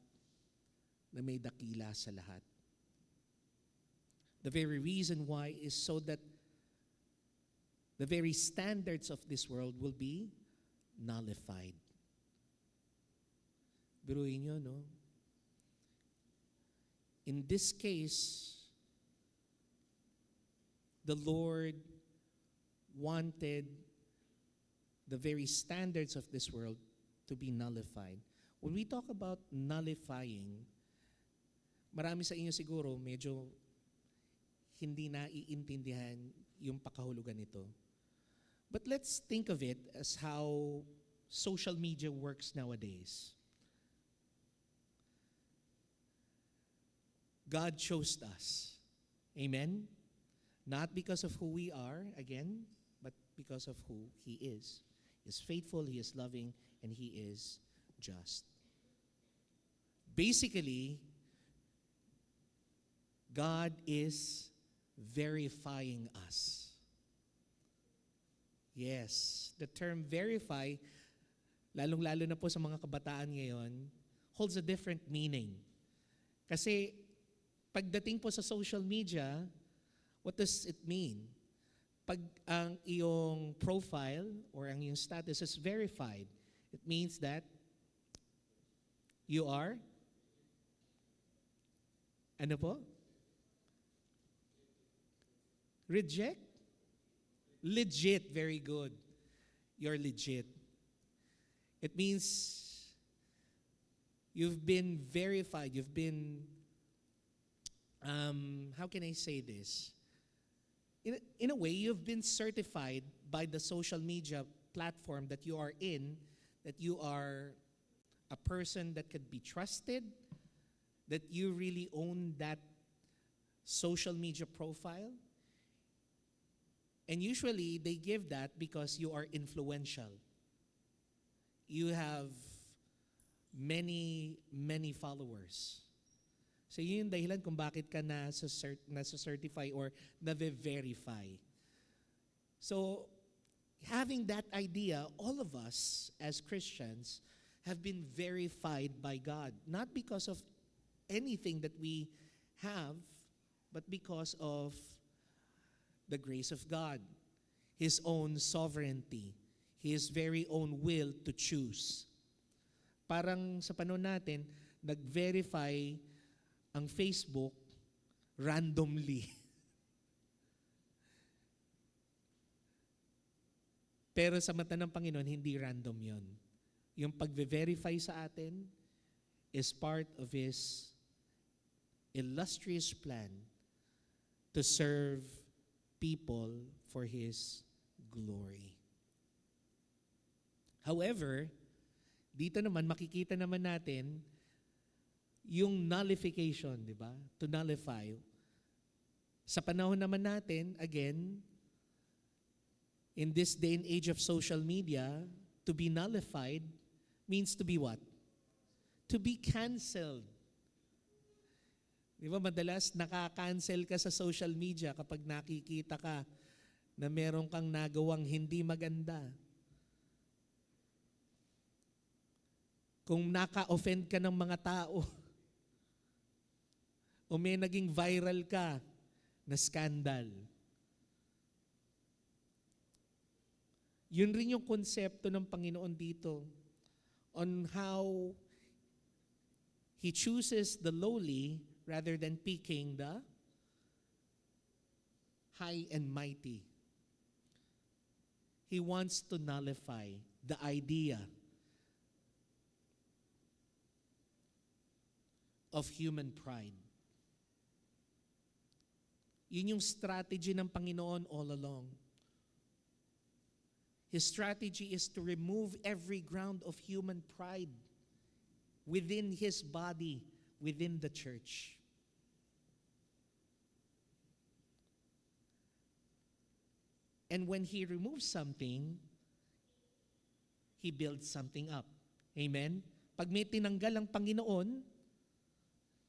na may dakila sa lahat. The very reason why is so that the very standards of this world will be nullified. Biruin nyo, no? In this case, the Lord wanted the very standards of this world to be nullified. When we talk about nullifying, marami sa inyo siguro medyo hindi naiintindihan yung pakahulugan nito. But let's think of it as how social media works nowadays. God chose us. Amen? Not because of who we are, again, but because of who He is. He is faithful, He is loving, and He is just. Basically, God is verifying us. Yes, the term verify, lalong-lalo na po sa mga kabataan ngayon, holds a different meaning. Kasi pagdating po sa social media, what does it mean? Pag ang iyong profile or ang iyong status is verified, it means that you are, ano po? Reject? Legit, very good. You're legit. It means you've been verified, you've been, how can I say this? In a way, you've been certified by the social media platform that you are in, that you are a person that could be trusted, that you really own that social media profile. And usually, they give that because you are influential. You have many, many followers. So yun yung dahilan kung bakit ka nasa-certify or na-verify. So, having that idea, all of us as Christians have been verified by God. Not because of anything that we have, but because of the grace of God, His own sovereignty, His very own will to choose. Parang sa panahon natin, nag-verify ang Facebook randomly. Pero sa mata ng Panginoon, hindi random yon. Yung pag-verify sa atin is part of His illustrious plan to serve people for His glory. However, dito naman, makikita naman natin yung nullification, di ba? To nullify. Sa panahon naman natin, again, in this day and age of social media, to be nullified means to be what? To be canceled. Di ba madalas nakaka-cancel ka sa social media kapag nakikita ka na meron kang nagawang hindi maganda. Kung naka-offend ka ng mga tao, o may naging viral ka na scandal. Yun rin yung konsepto ng Panginoon dito on how He chooses the lowly rather than picking the high and mighty. He wants to nullify the idea of human pride. Yun yung strategy ng Panginoon all along. His strategy is to remove every ground of human pride within His body, within the church. And when He removes something, He builds something up. Amen? Pag may tinanggal ang Panginoon,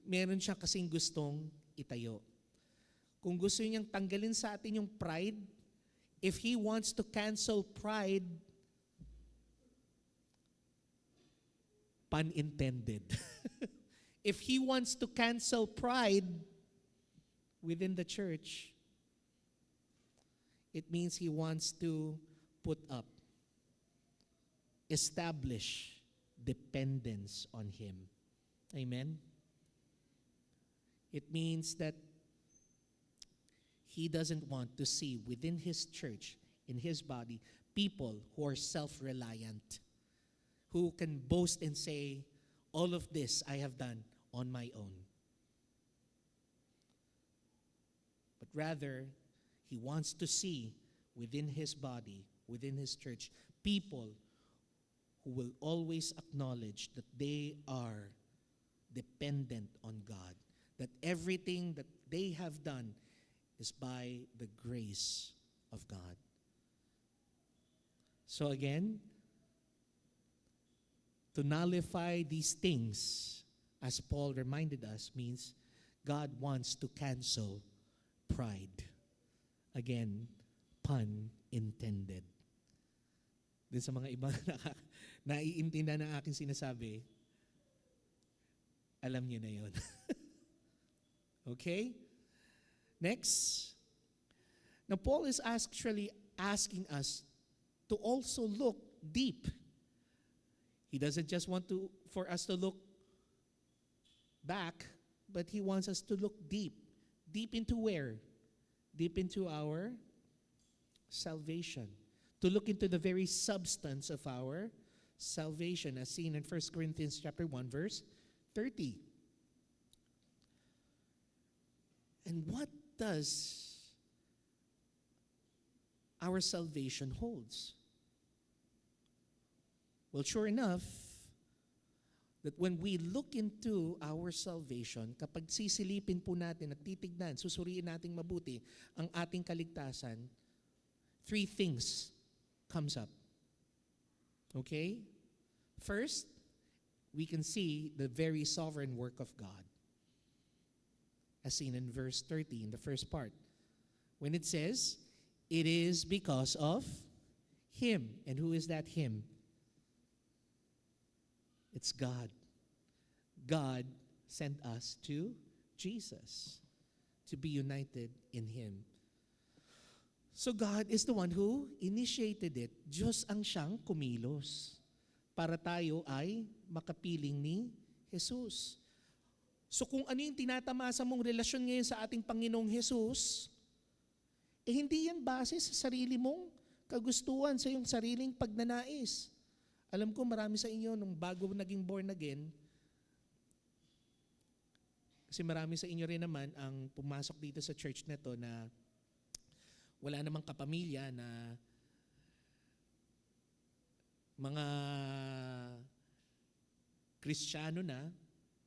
meron siya kasing gustong itayo. Kung gusto niyang tanggalin sa atin yung pride, if He wants to cancel pride, pun intended. If He wants to cancel pride within the church, it means He wants to put up, establish dependence on Him. Amen? It means that He doesn't want to see within His church, in His body, people who are self-reliant, who can boast and say, all of this I have done on my own. But rather, He wants to see within His body, within His church, people who will always acknowledge that they are dependent on God, that everything that they have done is by the grace of God. So again, to nullify these things, as Paul reminded us, means God wants to cancel pride. Again, pun intended. Dun sa mga ibang naiintindihan ng aking sinasabi, alam niyo na yun. Okay? Next. Now, Paul is actually asking us to also look deep. He doesn't just want for us to look back, but he wants us to look deep. Deep into where? Deep into our salvation. To look into the very substance of our salvation, as seen in 1 Corinthians chapter 1, verse 30. And what does our salvation holds? Well, sure enough, that when we look into our salvation, kapag sisilipin po natin at titignan, susuriin natin mabuti ang ating kaligtasan, three things comes up. Okay? First, we can see the very sovereign work of God, as seen in verse 30 in the first part. When it says, it is because of Him. And who is that Him? It's God. God sent us to Jesus to be united in Him. So God is the one who initiated it. Diyos ang siyang kumilos para tayo ay makapiling ni Jesus. So kung ano yung tinatamasa mong relasyon ngayon sa ating Panginoong Jesus, hindi yan base sa sarili mong kagustuhan, sa iyong sariling pagnanais. Alam ko marami sa inyo nung bago naging born again, kasi marami sa inyo rin naman ang pumasok dito sa church na to na wala namang kapamilya, na mga Kristiyano na,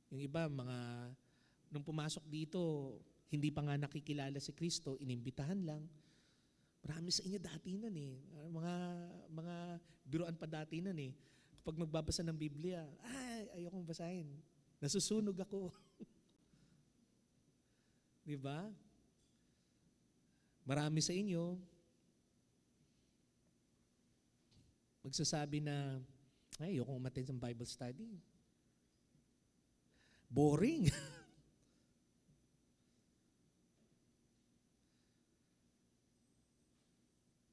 yung iba nung pumasok dito, hindi pa nga nakikilala si Kristo, inimbitahan lang. Marami sa inyo dati nun eh. Mga biruan pa dati nun eh. Kapag magbabasa ng Biblia, ayokong basahin. Nasusunog ako. Di ba? Marami sa inyo magsasabi na, ayokong umattend sa Bible study. Boring.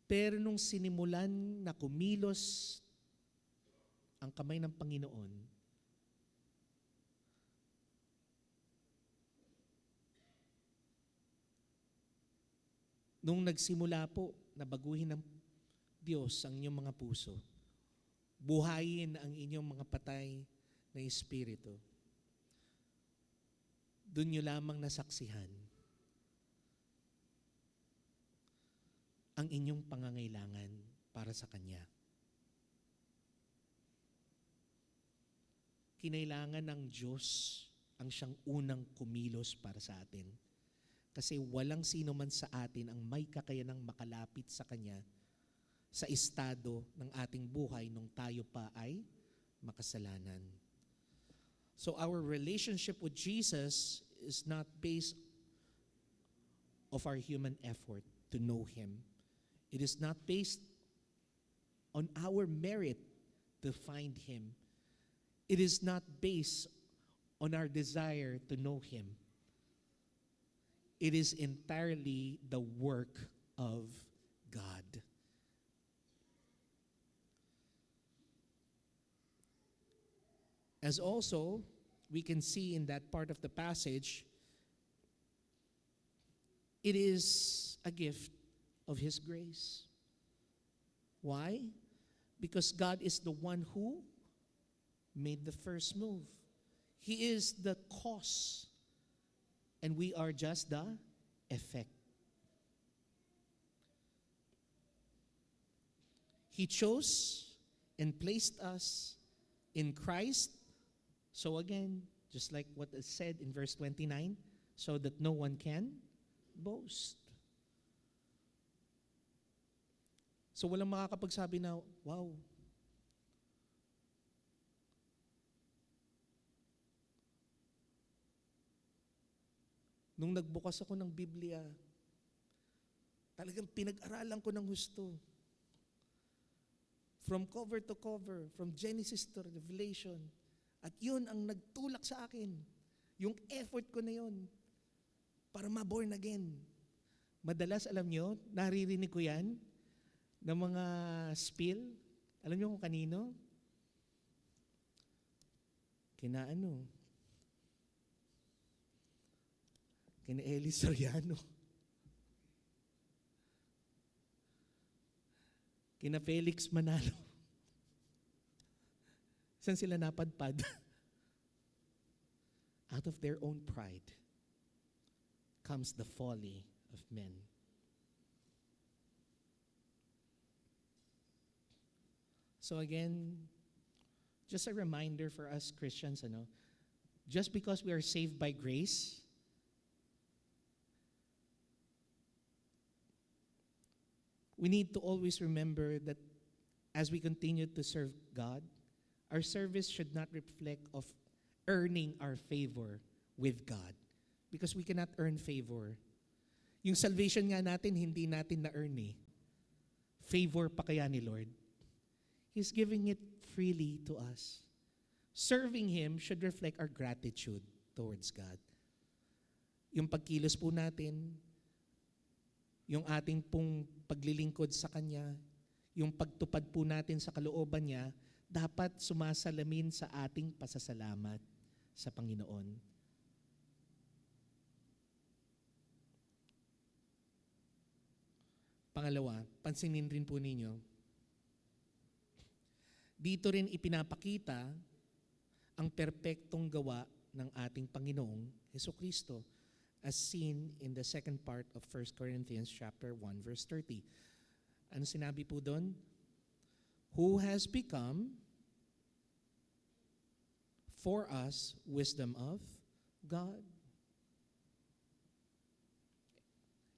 Pero nung sinimulan na kumilos ang kamay ng Panginoon, nung nagsimula po na baguhin ng Diyos ang inyong mga puso. Buhayin ang inyong mga patay na espiritu. Doon nyo lamang nasaksihan ang inyong pangangailangan para sa Kanya. Kinailangan ng Diyos ang siyang unang kumilos para sa atin. Kasi walang sino man sa atin ang may kakayanang makalapit sa Kanya sa estado ng ating buhay nung tayo pa ay makasalanan. So our relationship with Jesus is not based of our human effort to know Him. It is not based on our merit to find Him. It is not based on our desire to know Him. It is entirely the work of God. As also, we can see in that part of the passage, it is a gift of His grace. Why? Because God is the one who made the first move. He is the cause, and we are just the effect. He chose and placed us in Christ. So again, just like what is said in verse 29, so that no one can boast. So walang makakapagsabi na, wow, nung nagbukas ako ng Biblia, talagang pinag-aralan ko ng husto. From cover to cover, from Genesis to Revelation. At yun ang nagtulak sa akin. Yung effort ko na yun para ma-born again. Madalas, alam nyo, naririnig ko yan ng mga spill. Alam nyo kung kanino? Kina Eli Soriano. Kina Felix Manalo. Saan sila napadpad? Out of their own pride comes the folly of men. So again, just a reminder for us Christians, just because we are saved by grace, we need to always remember that as we continue to serve God, our service should not reflect of earning our favor with God. Because we cannot earn favor. Yung salvation nga natin, hindi natin na-earn eh. Favor pa kaya ni Lord? He's giving it freely to us. Serving Him should reflect our gratitude towards God. Yung pagkilos po natin, yung ating pong paglilingkod sa Kanya, yung pagtupad po natin sa kalooban niya, dapat sumasalamin sa ating pasasalamat sa Panginoon. Pangalawa, pansinin rin po ninyo, dito rin ipinapakita ang perpektong gawa ng ating Panginoong Hesukristo as seen in the second part of 1 Corinthians chapter 1 verse 30. Ano sinabi po doon? Who has become for us wisdom of God.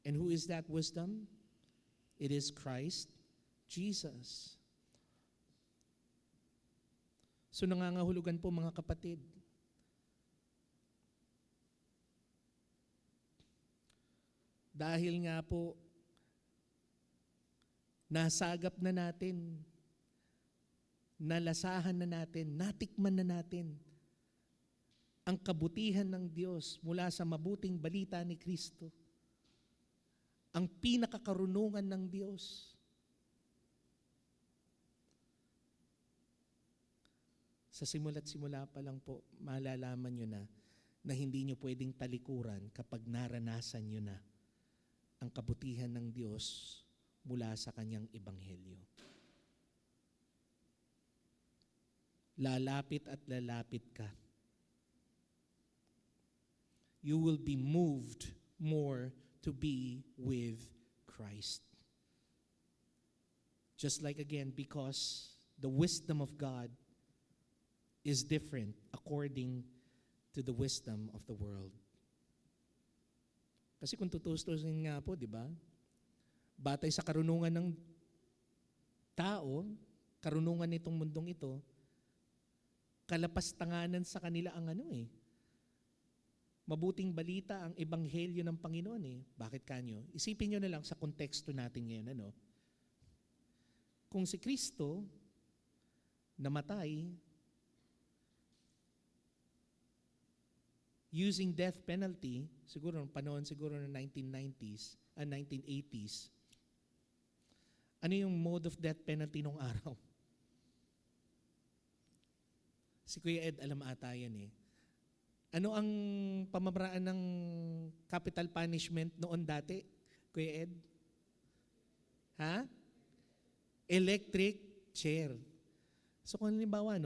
And who is that wisdom? It is Christ Jesus. So nangangahulugan po mga kapatid, dahil nga po nasagap na natin, nalasahan na natin, natikman na natin ang kabutihan ng Diyos mula sa mabuting balita ni Kristo. Ang pinakakarunungan ng Diyos. Sa simula't simula pa lang po, malalaman nyo na hindi nyo pwedeng talikuran kapag naranasan nyo na ang kabutihan ng Diyos mula sa kanyang ebanghelyo. Lalapit at lalapit ka. You will be moved more to be with Christ. Just like again, because the wisdom of God is different according to the wisdom of the world. Kasi kung tutustusin nga po, di ba? Batay sa karunungan ng tao, karunungan nitong mundong ito, kalapastanganan sa kanila ang mabuting balita ang ebanghelyo ng Panginoon Bakit kanyo? Isipin nyo na lang sa konteksto natin ngayon, Kung si Kristo namatay using death penalty, siguro ng panahon siguro ng 1990s and 1980s, ano yung mode of death penalty nung araw? Si Kuya Ed, alam ata yan Ano ang pamamaraan ng capital punishment noon dati, Kuya Ed? Ha? Electric chair. So kung halimbawa,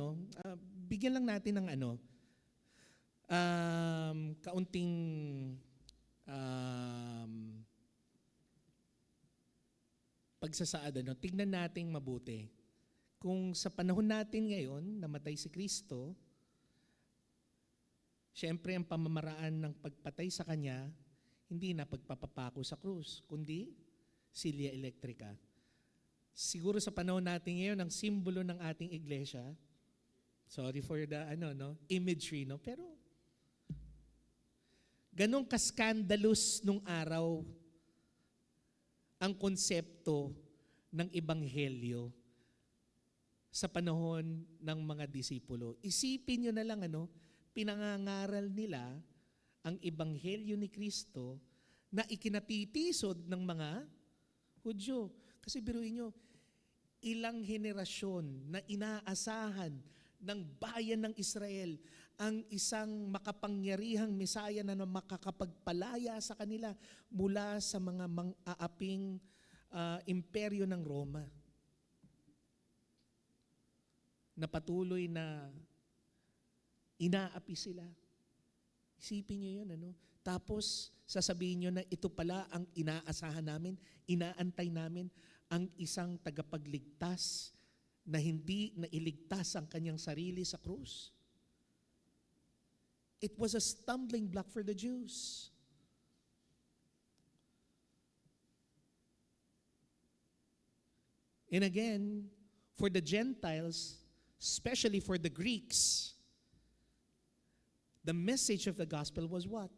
bigyan lang natin ng kaunting pagsasaad. Tignan natin mabuti. Kung sa panahon natin ngayon, namatay si Kristo, siyempre ang pamamaraan ng pagpatay sa Kanya, hindi na pagpapapako sa krus, kundi silya elektrika. Siguro sa panahon natin ngayon, ang simbolo ng ating iglesia, sorry for the imagery, pero ganong kaskandalous nung araw ang konsepto ng ebanghelyo sa panahon ng mga disipulo. Isipin nyo na lang, pinangangaral nila ang ebanghelyo ni Kristo na ikinatitisod ng mga Hudyo. Kasi biruin nyo, ilang henerasyon na inaasahan ng bayan ng Israel ang isang makapangyarihang Mesaya na makakapagpalaya sa kanila mula sa mga mang-aaping imperyo ng Roma. Na patuloy na inaapi sila. Isipin nyo yun, Tapos, sasabihin nyo na ito pala ang inaasahan namin, inaantay namin, ang isang tagapagligtas na hindi nailigtas ang kanyang sarili sa krus. It was a stumbling block for the Jews. And again, for the Gentiles, especially for the Greeks, the message of the gospel was what?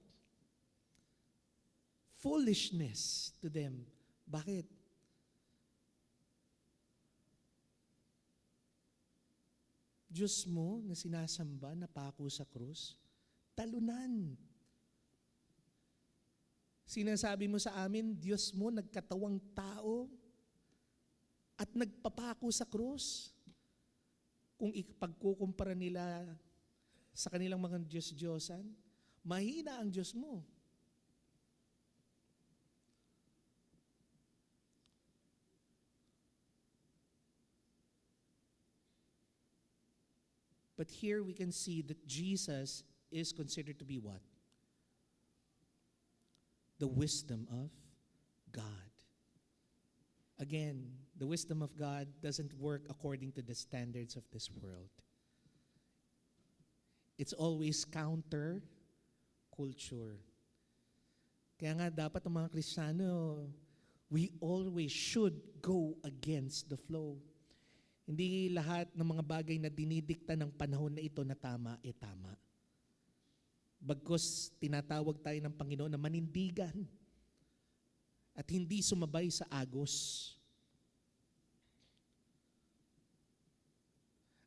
Foolishness to them. Bakit? Diyos mo na sinasamba, napako sa krus, talunan. Sinasabi mo sa amin, Diyos mo nagkatawang tao at nagpapako sa krus. Kung ipagkukumpara nila sa kanilang mga Diyos-Diyosan, mahina ang Diyos mo. But here we can see that Jesus is considered to be what? The wisdom of God. Again, the wisdom of God doesn't work according to the standards of this world. It's always counter-culture. Kaya nga dapat ang mga Kristiyano, we always should go against the flow. Hindi lahat ng mga bagay na dinidikta ng panahon na ito na tama, tama. Bagkus tinatawag tayo ng Panginoon na manindigan at hindi sumabay sa agos.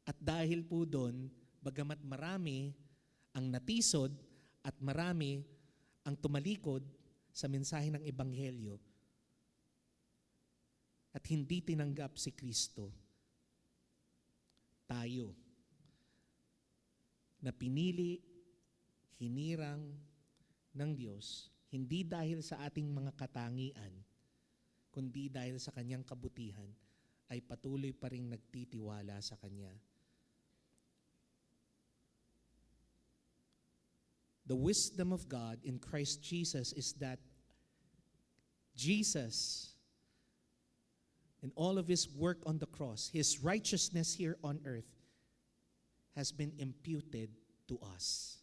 At dahil po doon, bagamat marami ang natisod at marami ang tumalikod sa mensahe ng Ebanghelyo at hindi tinanggap si Kristo, tayo na pinili, hinirang ng Diyos, hindi dahil sa ating mga katangian, kundi dahil sa kanyang kabutihan, ay patuloy pa ring nagtitiwala sa Kanya. The wisdom of God in Christ Jesus is that Jesus, in all of His work on the cross, His righteousness here on earth, has been imputed to us.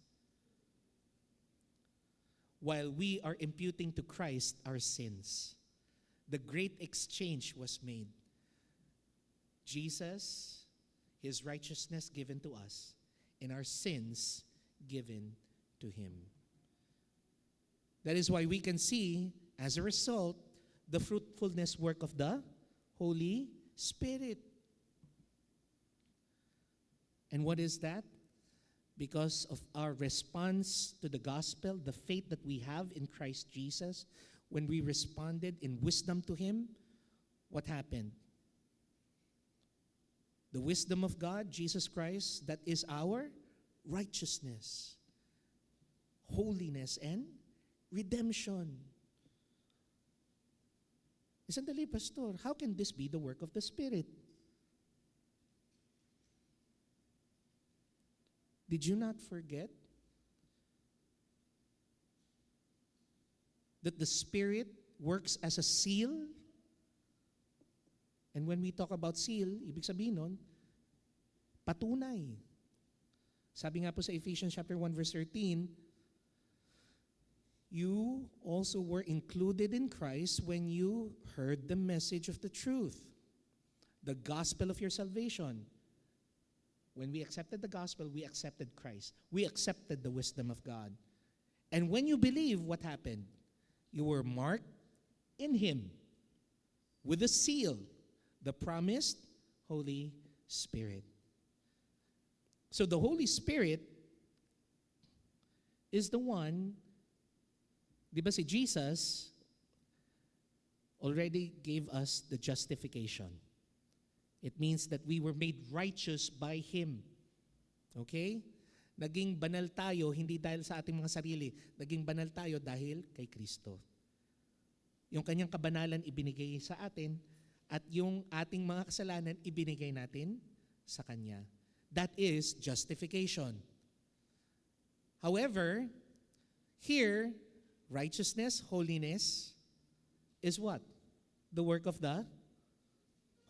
While we are imputing to Christ our sins, the great exchange was made. Jesus, His righteousness given to us, and our sins given to Him. That is why we can see, as a result, the fruitfulness work of the Holy Spirit. And what is that? Because of our response to the gospel, the faith that we have in Christ Jesus, when we responded in wisdom to Him, what happened? The wisdom of God, Jesus Christ, that is our righteousness, holiness, and redemption. Sandali, Pastor, how can this be the work of the Spirit? Did you not forget that the Spirit works as a seal? And when we talk about seal, ibig sabihin nun, patunay. Sabi nga po sa Ephesians chapter 1 verse 13, you also were included in Christ when you heard the message of the truth, the gospel of your salvation. When we accepted the gospel, we accepted Christ. We accepted the wisdom of God. And when you believe, what happened? You were marked in Him with a seal, the promised Holy Spirit. So the Holy Spirit is the one, di ba si Jesus already gave us the justification. It means that we were made righteous by Him. Okay? Naging banal tayo, hindi dahil sa ating mga sarili. Naging banal tayo dahil kay Kristo. Yung kanyang kabanalan ibinigay sa atin, at yung ating mga kasalanan ibinigay natin sa Kanya. That is justification. However, here, righteousness, holiness, is what? The work of the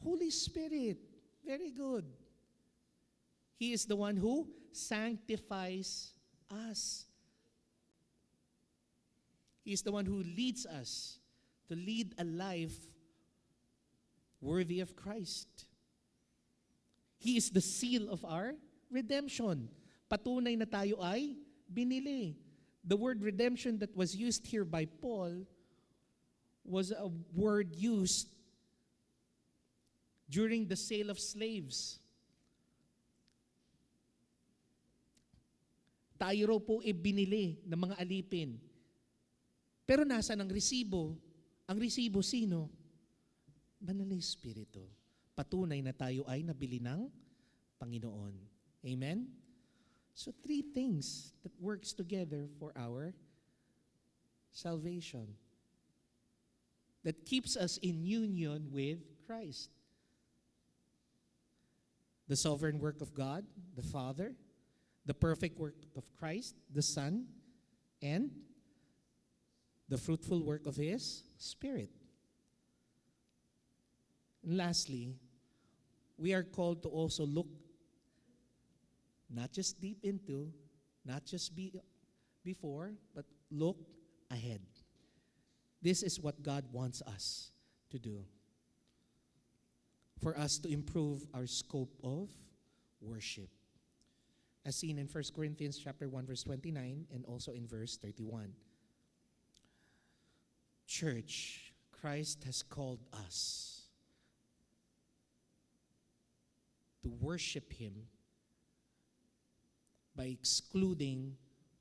Holy Spirit. Very good. He is the one who sanctifies us. He is the one who leads us to lead a life worthy of Christ. He is the seal of our redemption. Patunay na tayo ay binili. The word redemption that was used here by Paul was a word used during the sale of slaves. Tayo raw po binili ng mga alipin. Pero nasa ng resibo? Ang resibo sino? Banal na Espiritu. Patunay na tayo ay nabili ng Panginoon. Amen? So 3 things that works together for our salvation. That keeps us in union with Christ. The sovereign work of God, the Father, the perfect work of Christ, the Son, and the fruitful work of His Spirit. And lastly, we are called to also look not just deep into, not just before, but look ahead. This is what God wants us to do. For us to improve our scope of worship. As seen in 1 Corinthians chapter 1 verse 29 and also in verse 31. Church, Christ has called us to worship Him by excluding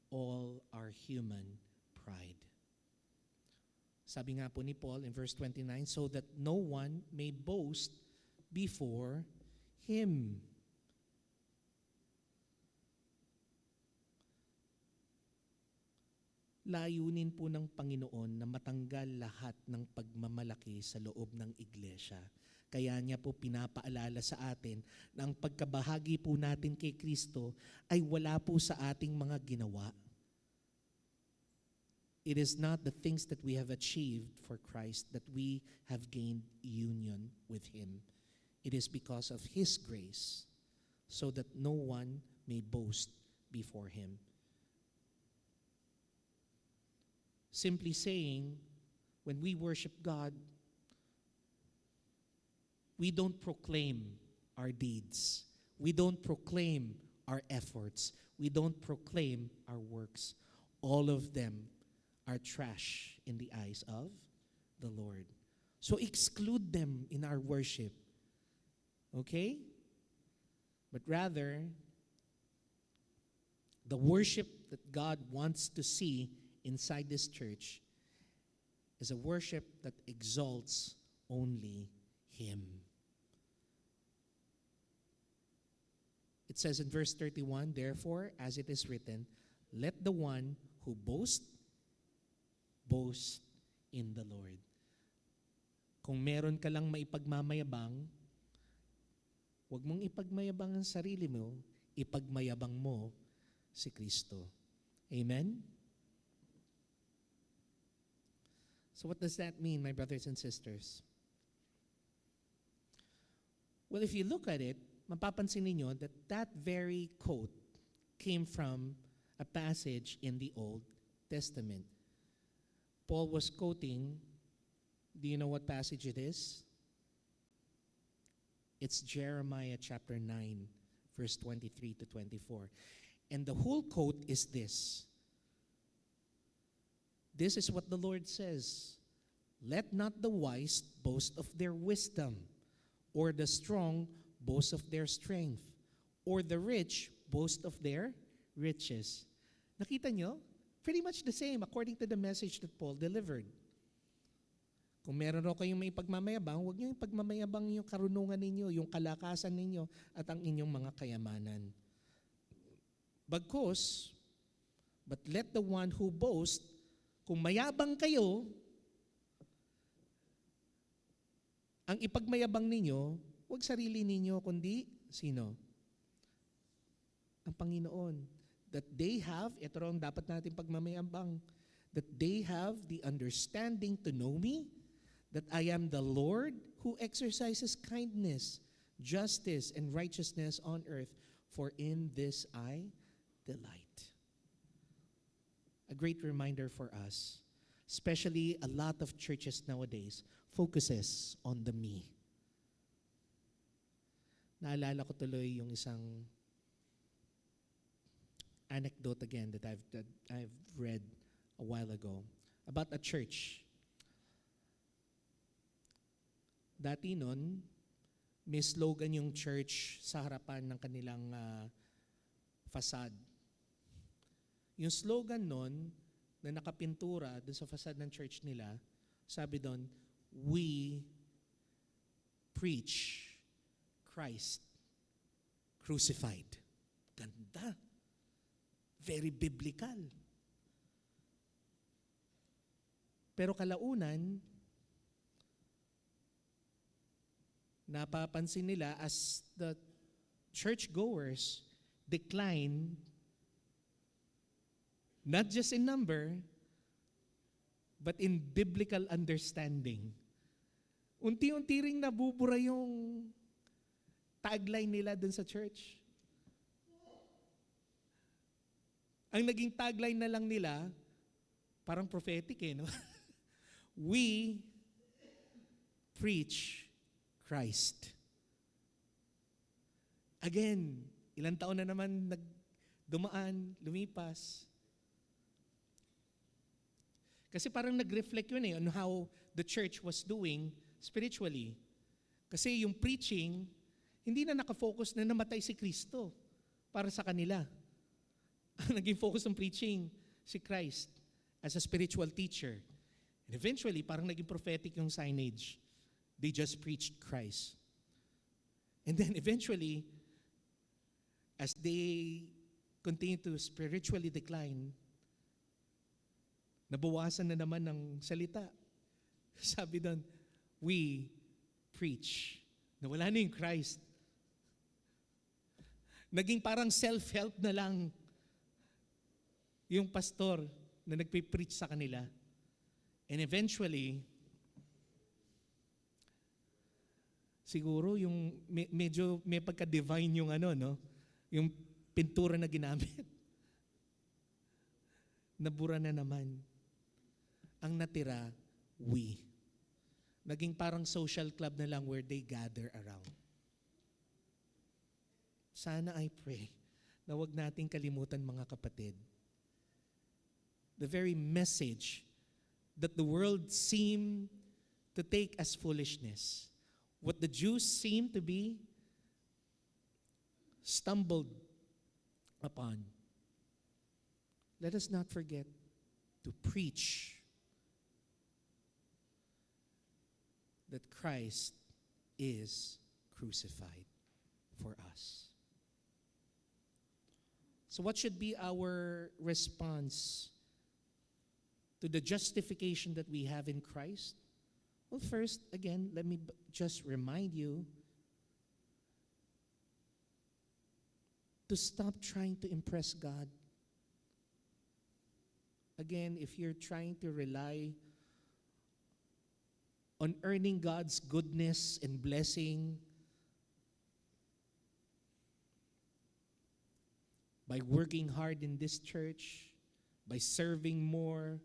all our human pride. Sabi nga po ni Paul in verse 29, so that no one may boast before Him. layunin po ng Panginoon na matanggal lahat ng pagmamalaki sa loob ng iglesia. Kaya niya po pinapaalala sa atin na ang pagkabahagi po natin kay Kristo ay wala po sa ating mga ginawa. It is not the things that we have achieved for Christ that we have gained union with Him. It is because of His grace, so that no one may boast before Him. Simply saying, when we worship God, we don't proclaim our deeds. We don't proclaim our efforts. We don't proclaim our works. All of them are trash in the eyes of the Lord. So exclude them in our worship. Okay? But rather, the worship that God wants to see inside this church is a worship that exalts only Him. It says in verse 31, therefore, as it is written, let the one who boasts, boast in the Lord. Kung meron ka lang maipagmamayabang, huwag mong ipagmayabang ang sarili mo, ipagmayabang mo si Kristo. Amen? So what does that mean, my brothers and sisters? Well, if you look at it, mapapansin ninyo that that very quote came from a passage in the Old Testament. Paul was quoting, do you know what passage it is? It's Jeremiah chapter 9, verse 23 to 24. And the whole quote is this. This is what the Lord says. Let not the wise boast of their wisdom, or the strong boast of their strength, or the rich boast of their riches. Nakita nyo? Pretty much the same according to the message that Paul delivered. Kung meron raw kayong may pagmamayabang, huwag niyo ipagmamayabang yung karunungan ninyo, yung kalakasan ninyo, at ang inyong mga kayamanan. Bagkus, but let the one who boasts, kung mayabang kayo, ang ipagmayabang ninyo, huwag sarili ninyo, kundi sino? Ang Panginoon. That they have, ito raw ang dapat natin pagmamayabang, that they have the understanding to know me, that I am the Lord who exercises kindness, justice, and righteousness on earth, for in this I delight. A great reminder for us, especially a lot of churches nowadays, focuses on the me. Naalala ko tuloy yung isang anecdote again that I've read a while ago about a church. Dati nun, may slogan yung church sa harapan ng kanilang facade. Yung slogan nun na nakapintura dun sa facade ng church nila, sabi doon, we preach Christ crucified. Ganda. Very biblical. Pero kalaunan, napapansin nila as the churchgoers decline, not just in number, but in biblical understanding. Unti-unti ring nabubura yung tagline nila dun sa church. Ang naging tagline na lang nila, parang prophetic no? We preach Christ. Again, ilang taon na naman dumaan, lumipas. Kasi parang nag-reflect yun on how the church was doing spiritually. Kasi yung preaching, hindi na nakafocus na namatay si Kristo para sa kanila. Ang naging focus ng preaching, si Christ as a spiritual teacher. And eventually, parang naging prophetic yung signage. They just preached Christ. And then eventually, as they continue to spiritually decline, Nabawasan na naman ng salita. Sabi doon, we preach. Nawala na yung Christ. Naging parang self-help na lang yung pastor na nagpipreach sa kanila. And eventually, siguro yung medyo may pagka-divine yung yung pintura na ginamit. Nabura na naman. Ang natira, we. Naging parang social club na lang where they gather around. Sana I pray na wag nating kalimutan, mga kapatid, the very message that the world seemed to take as foolishness, what the Jews seemed to be stumbled upon. Let us not forget to preach that Christ is crucified for us. So what should be our response to the justification that we have in Christ? Well, first, again, let me just remind you to stop trying to impress God. Again, if you're trying to rely on earning God's goodness and blessing by working hard in this church, by serving more,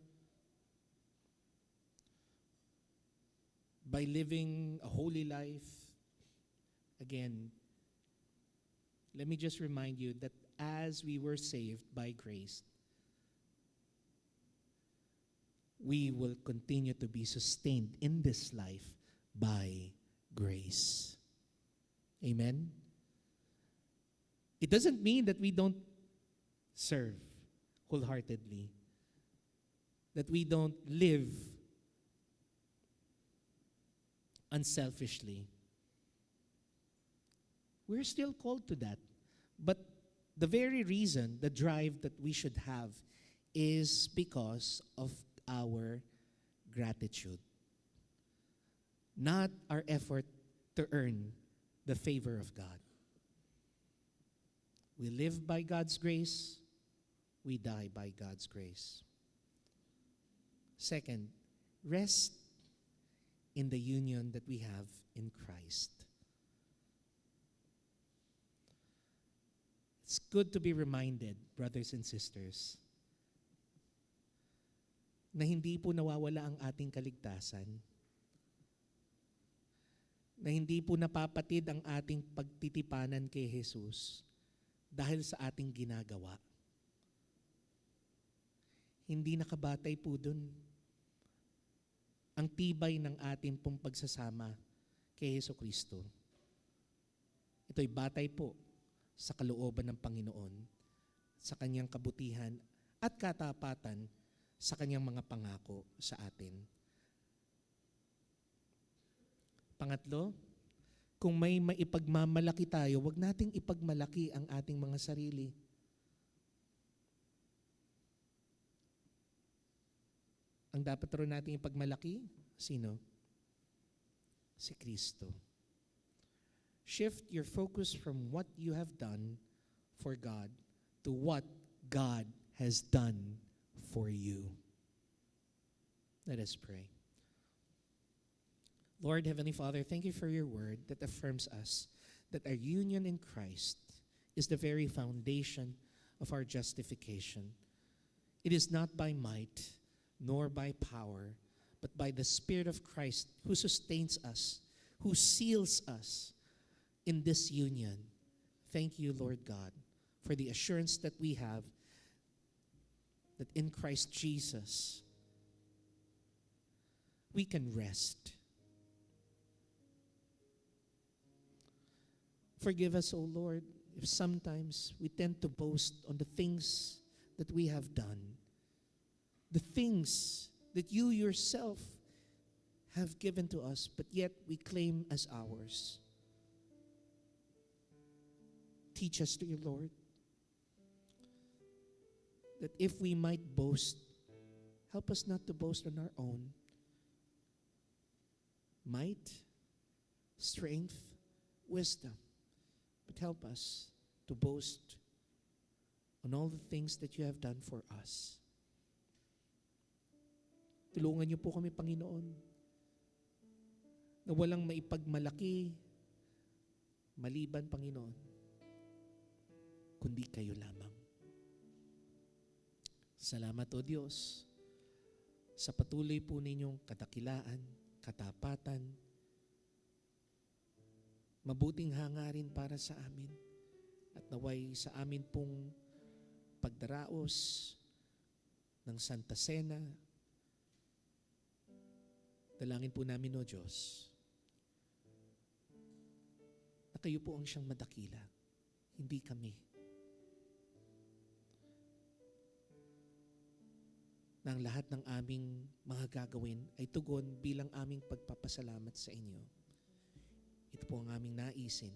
by living a holy life, again, let me just remind you that as we were saved by grace, we will continue to be sustained in this life by grace. Amen? It doesn't mean that we don't serve wholeheartedly, that we don't live unselfishly. We're still called to that. But the very reason, the drive that we should have is because of our gratitude. Not our effort to earn the favor of God. We live by God's grace. We die by God's grace. Second, rest in the union that we have in Christ. It's good to be reminded, brothers and sisters, na hindi po nawawala ang ating kaligtasan, na hindi po napapatid ang ating pagtitipanan kay Jesus dahil sa ating ginagawa. Hindi nakabatay po dun ang tibay ng ating pong pagsasama kay Jesucristo. Ito'y batay po sa kalooban ng Panginoon, sa kanyang kabutihan at katapatan sa kanyang mga pangako sa atin. Pangatlo, kung may maipagmamalaki tayo, wag nating ipagmalaki ang ating mga sarili. Ang dapat rin nating ipagmalaki, sino? Si Kristo. Shift your focus from what you have done for God to what God has done for you. Let us pray. Lord, Heavenly Father, thank you for your word that affirms us that our union in Christ is the very foundation of our justification. It is not by might nor by power, but by the Spirit of Christ who sustains us, who seals us in this union. Thank you, Lord God, for the assurance that we have that in Christ Jesus, we can rest. Forgive us, O Lord, if sometimes we tend to boast on the things that we have done, the things that you yourself have given to us, but yet we claim as ours. Teach us, dear Lord, that if we might boast, Help us not to boast on our own might, strength, wisdom, but help us to boast on all the things that you have done for us. Tulungan niyo po kami, Panginoon, na walang maipagmalaki maliban, Panginoon, kundi kayo lamang. Salamat, O Diyos, sa patuloy po ninyong kadakilaan, katapatan, mabuting hangarin para sa amin, at naway sa amin pong pagdaraos ng Santa Cena. Dalangin po namin, O Diyos, na kayo po ang siyang madakila, hindi kami. Na ang lahat ng aming mga gagawin ay tugon bilang aming pagpapasalamat sa inyo. Ito po ang aming naisin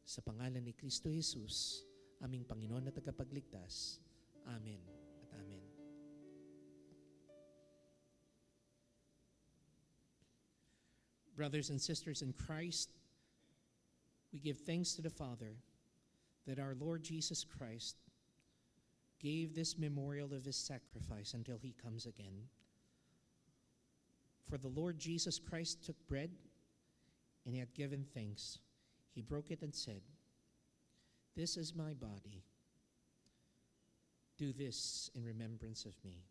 sa pangalan ni Kristo Jesus, aming Panginoon at tagapagligtas. Amen at amen. Brothers and sisters in Christ, we give thanks to the Father that our Lord Jesus Christ gave this memorial of his sacrifice until he comes again. For the Lord Jesus Christ took bread, and he had given thanks. He broke it and said, "This is my body. Do this in remembrance of me."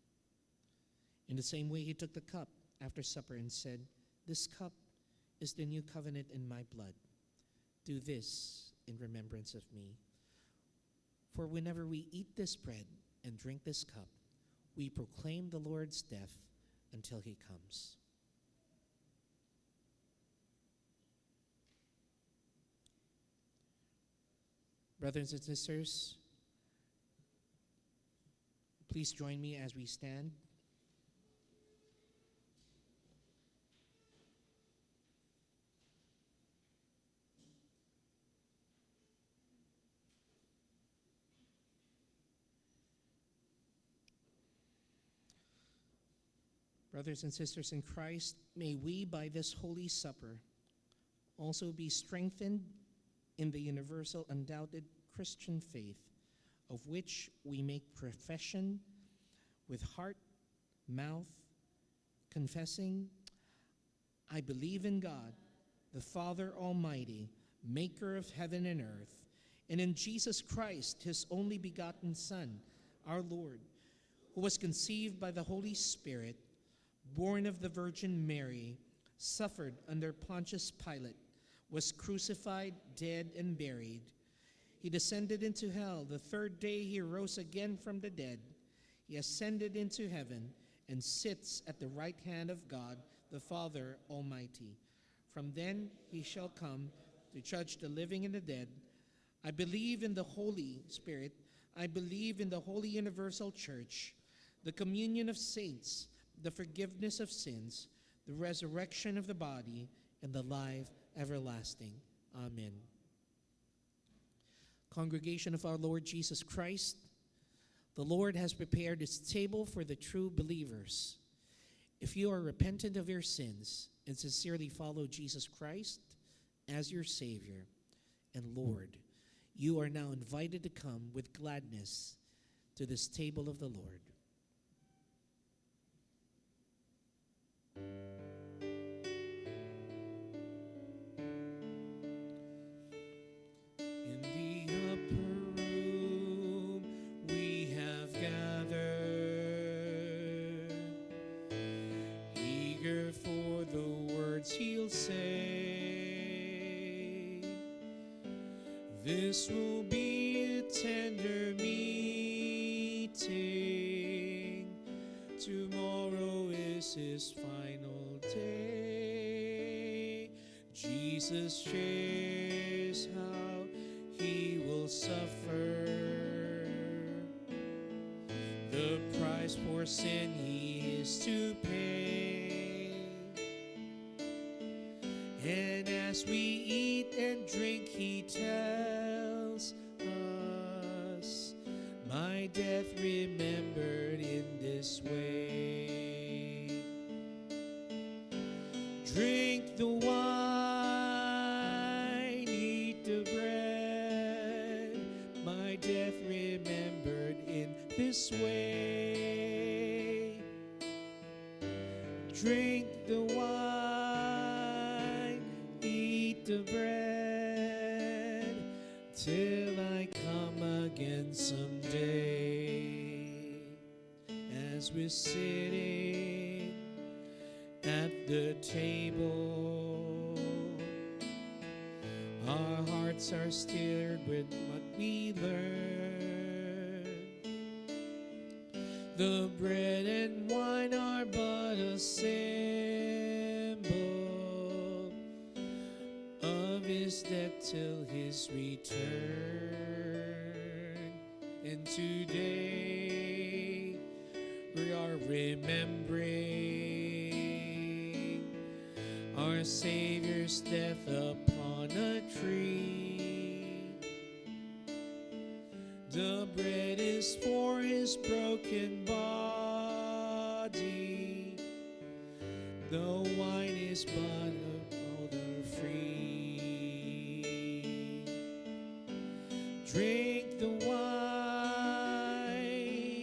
In the same way, he took the cup after supper and said, "This cup is the new covenant in my blood. Do this in remembrance of me." For whenever we eat this bread and drink this cup, we proclaim the Lord's death until he comes. Brothers and sisters, please join me as we stand. Brothers and sisters in Christ, may we by this Holy Supper also be strengthened in the universal undoubted Christian faith, of which we make profession with heart, mouth, confessing, "I believe in God, the Father Almighty, maker of heaven and earth, and in Jesus Christ, his only begotten Son, our Lord, who was conceived by the Holy Spirit, born of the Virgin Mary, suffered under Pontius Pilate, was crucified, dead, and buried. He descended into hell. The third day he rose again from the dead. He ascended into heaven and sits at the right hand of God, the Father Almighty. From then he shall come to judge the living and the dead. I believe in the Holy Spirit. I believe in the Holy Universal Church, the communion of saints, the forgiveness of sins, the resurrection of the body, and the life everlasting. Amen. Congregation of our Lord Jesus Christ, the Lord has prepared his table for the true believers. If you are repentant of your sins and sincerely follow Jesus Christ as your Savior and Lord, you are now invited to come with gladness to this table of the Lord. In the upper room we have gathered, eager for the words he'll say. This will be a tender meeting. Tomorrow is his final day. Jesus shares how he will suffer. The price for sin he is to pay. And as we eat and drink, he tells us, my death remembered in this way. this way. Drink the wine, eat the bread, till I come again someday. As we're sitting at the table, our hearts are stirred with what we learn. The bread and wine are but a symbol of his death till his return. And today we are remembering our Savior's death upon a tree. The bread is for his broken body. The wine is but a powder free. Drink the wine,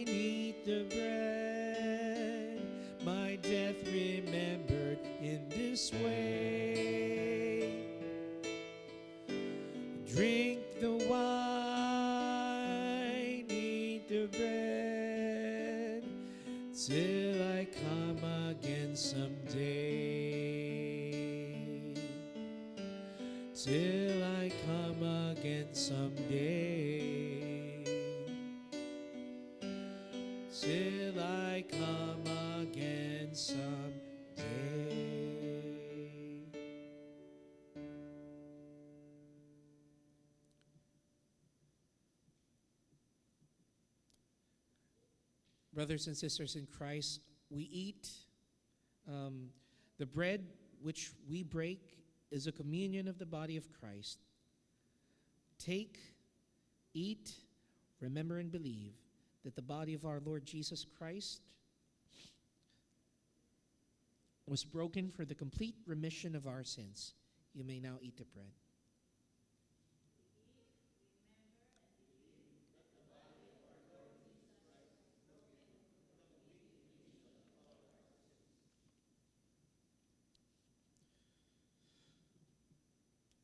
eat the bread, my death remembered in this way. Drink the wine, eat the bread, till I come again someday. Till I come again someday. Till I come again someday. Brothers and sisters in Christ, we eat the bread which we break is a communion of the body of Christ. Take, eat, remember, and believe that the body of our Lord Jesus Christ was broken for the complete remission of our sins. You may now eat the bread.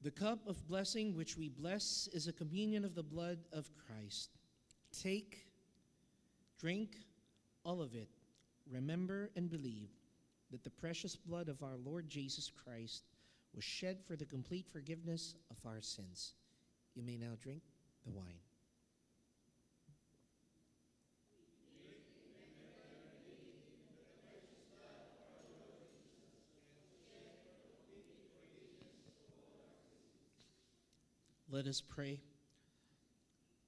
The cup of blessing which we bless is a communion of the blood of Christ. Take, drink, all of it. Remember and believe that the precious blood of our Lord Jesus Christ was shed for the complete forgiveness of our sins. You may now drink the wine. Let us pray.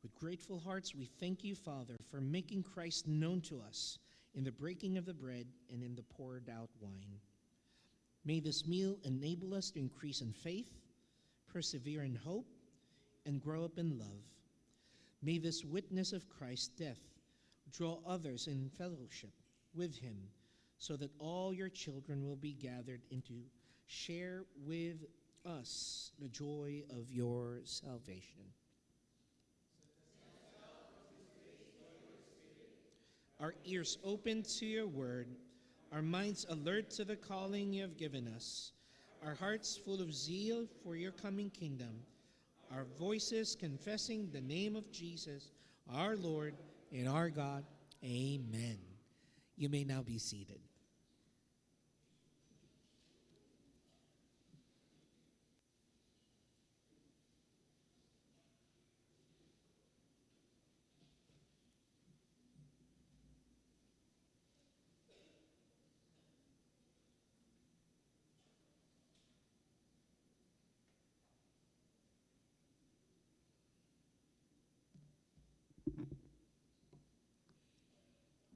With grateful hearts, we thank you, Father, for making Christ known to us in the breaking of the bread and in the poured out wine. May this meal enable us to increase in faith, persevere in hope, and grow up in love. May this witness of Christ's death draw others in fellowship with him, so that all your children will be gathered into share with us the joy of your salvation. Our ears open to your word, our minds alert to the calling you have given us, our hearts full of zeal for your coming kingdom, our voices confessing the name of Jesus, our Lord and our God. Amen. You may now be seated.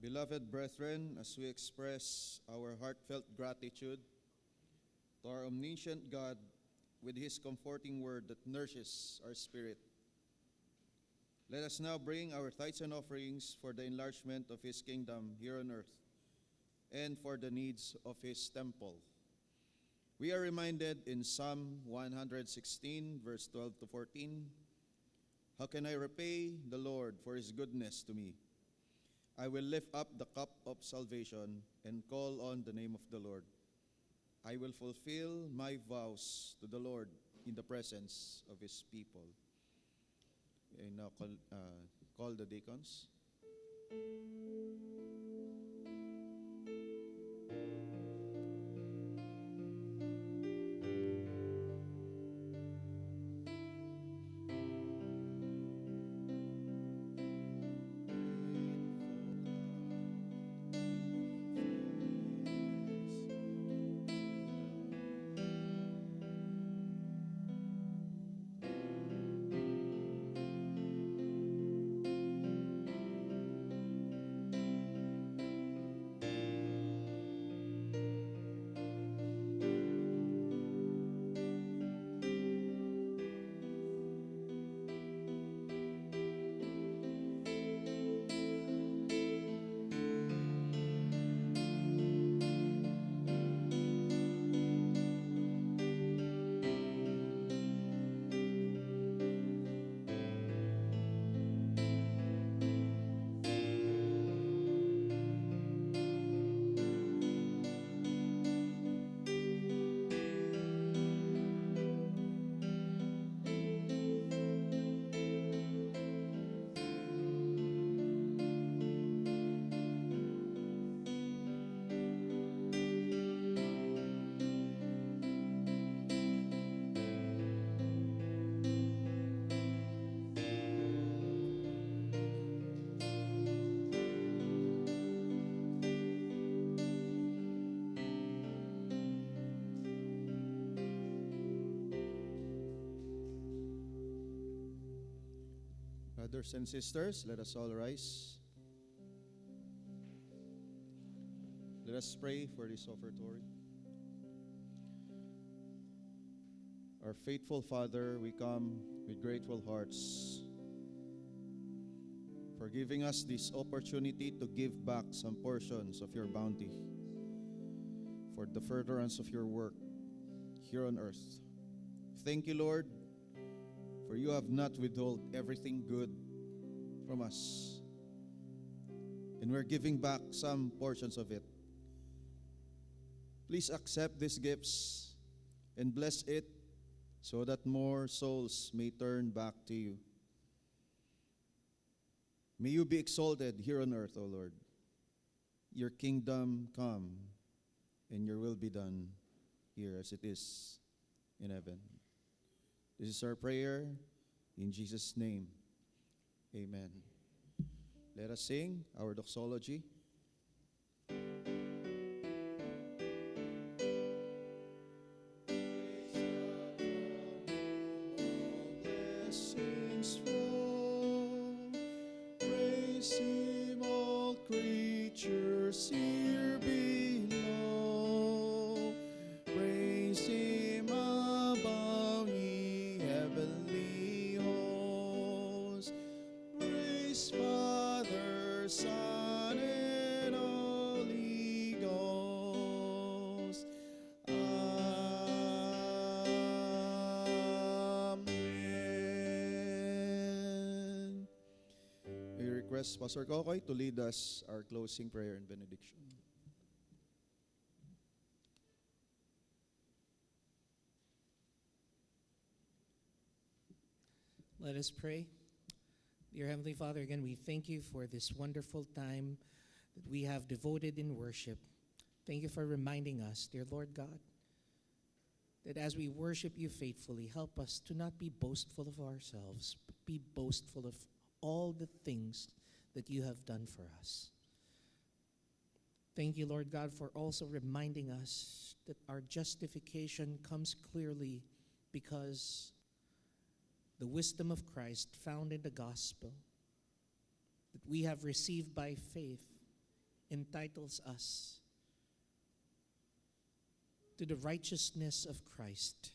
Beloved brethren, as we express our heartfelt gratitude to our omniscient God with his comforting word that nourishes our spirit, let us now bring our tithes and offerings for the enlargement of his kingdom here on earth and for the needs of his temple. We are reminded in Psalm 116, verse 12 to 14, "How can I repay the Lord for his goodness to me? I will lift up the cup of salvation and call on the name of the Lord. I will fulfill my vows to the Lord in the presence of his people. I now call the deacons. Brothers and sisters, let us all rise. Let us pray for this offertory. Our faithful Father, we come with grateful hearts for giving us this opportunity to give back some portions of your bounty for the furtherance of your work here on earth. Thank you, Lord, for you have not withheld everything good from us. And we're giving back some portions of it. Please accept these gifts and bless it so that more souls may turn back to you. May you be exalted here on earth, O Lord. Your kingdom come and your will be done here as it is in heaven. This is our prayer in Jesus' name. Amen. Let us sing our doxology. Blessings flow, praise him, all creatures here below. Praise him above, ye heavenly hosts. Praise Father, Son, and Holy Ghost. Amen. We request Pastor Kokoy to lead us our closing prayer and benediction. Let us pray. Dear Heavenly Father, again, we thank you for this wonderful time that we have devoted in worship. Thank you for reminding us, dear Lord God, that as we worship you faithfully, help us to not be boastful of ourselves, but be boastful of all the things that you have done for us. Thank you, Lord God, for also reminding us that our justification comes clearly because the wisdom of Christ found in the gospel that we have received by faith entitles us to the righteousness of Christ.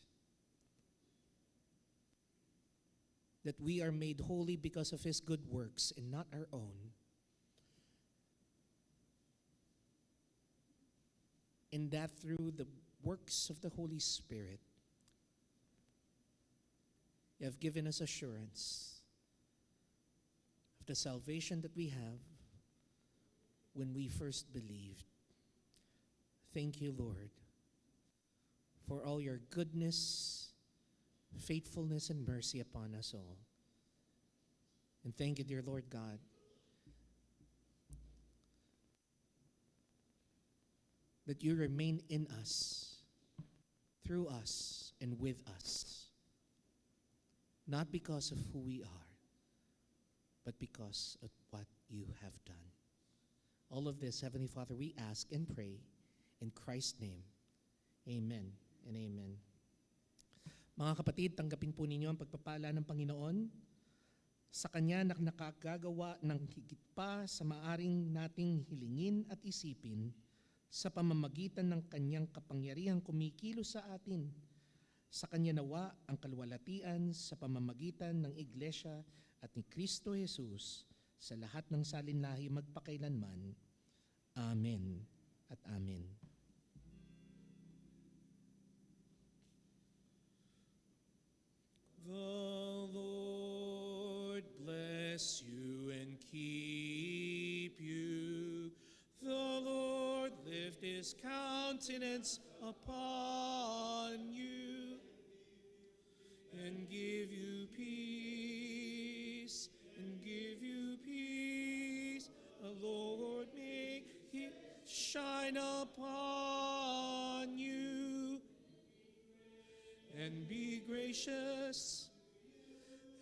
That we are made holy because of his good works and not our own. And that through the works of the Holy Spirit, you have given us assurance of the salvation that we have when we first believed. Thank you, Lord, for all your goodness, faithfulness, and mercy upon us all. And thank you, dear Lord God, that you remain in us, through us, and with us. Not because of who we are, but because of what you have done. All of this, Heavenly Father, we ask and pray in Christ's name. Amen and amen. Mga kapatid, tanggapin po ninyo ang pagpapala ng Panginoon. Sa Kanya na nakagagawa ng higit pa sa maaring nating hilingin at isipin sa pamamagitan ng Kanyang kapangyarihang kumikilos sa atin. Sa Kanya nawa ang kalwalatian sa pamamagitan ng Iglesia at ni Kristo Jesus sa lahat ng salinlahi magpakailanman. Amen at amen. The Lord bless you and keep you. The Lord lift His countenance upon you and give you peace, and give you peace. The Lord make His shine upon you and be gracious,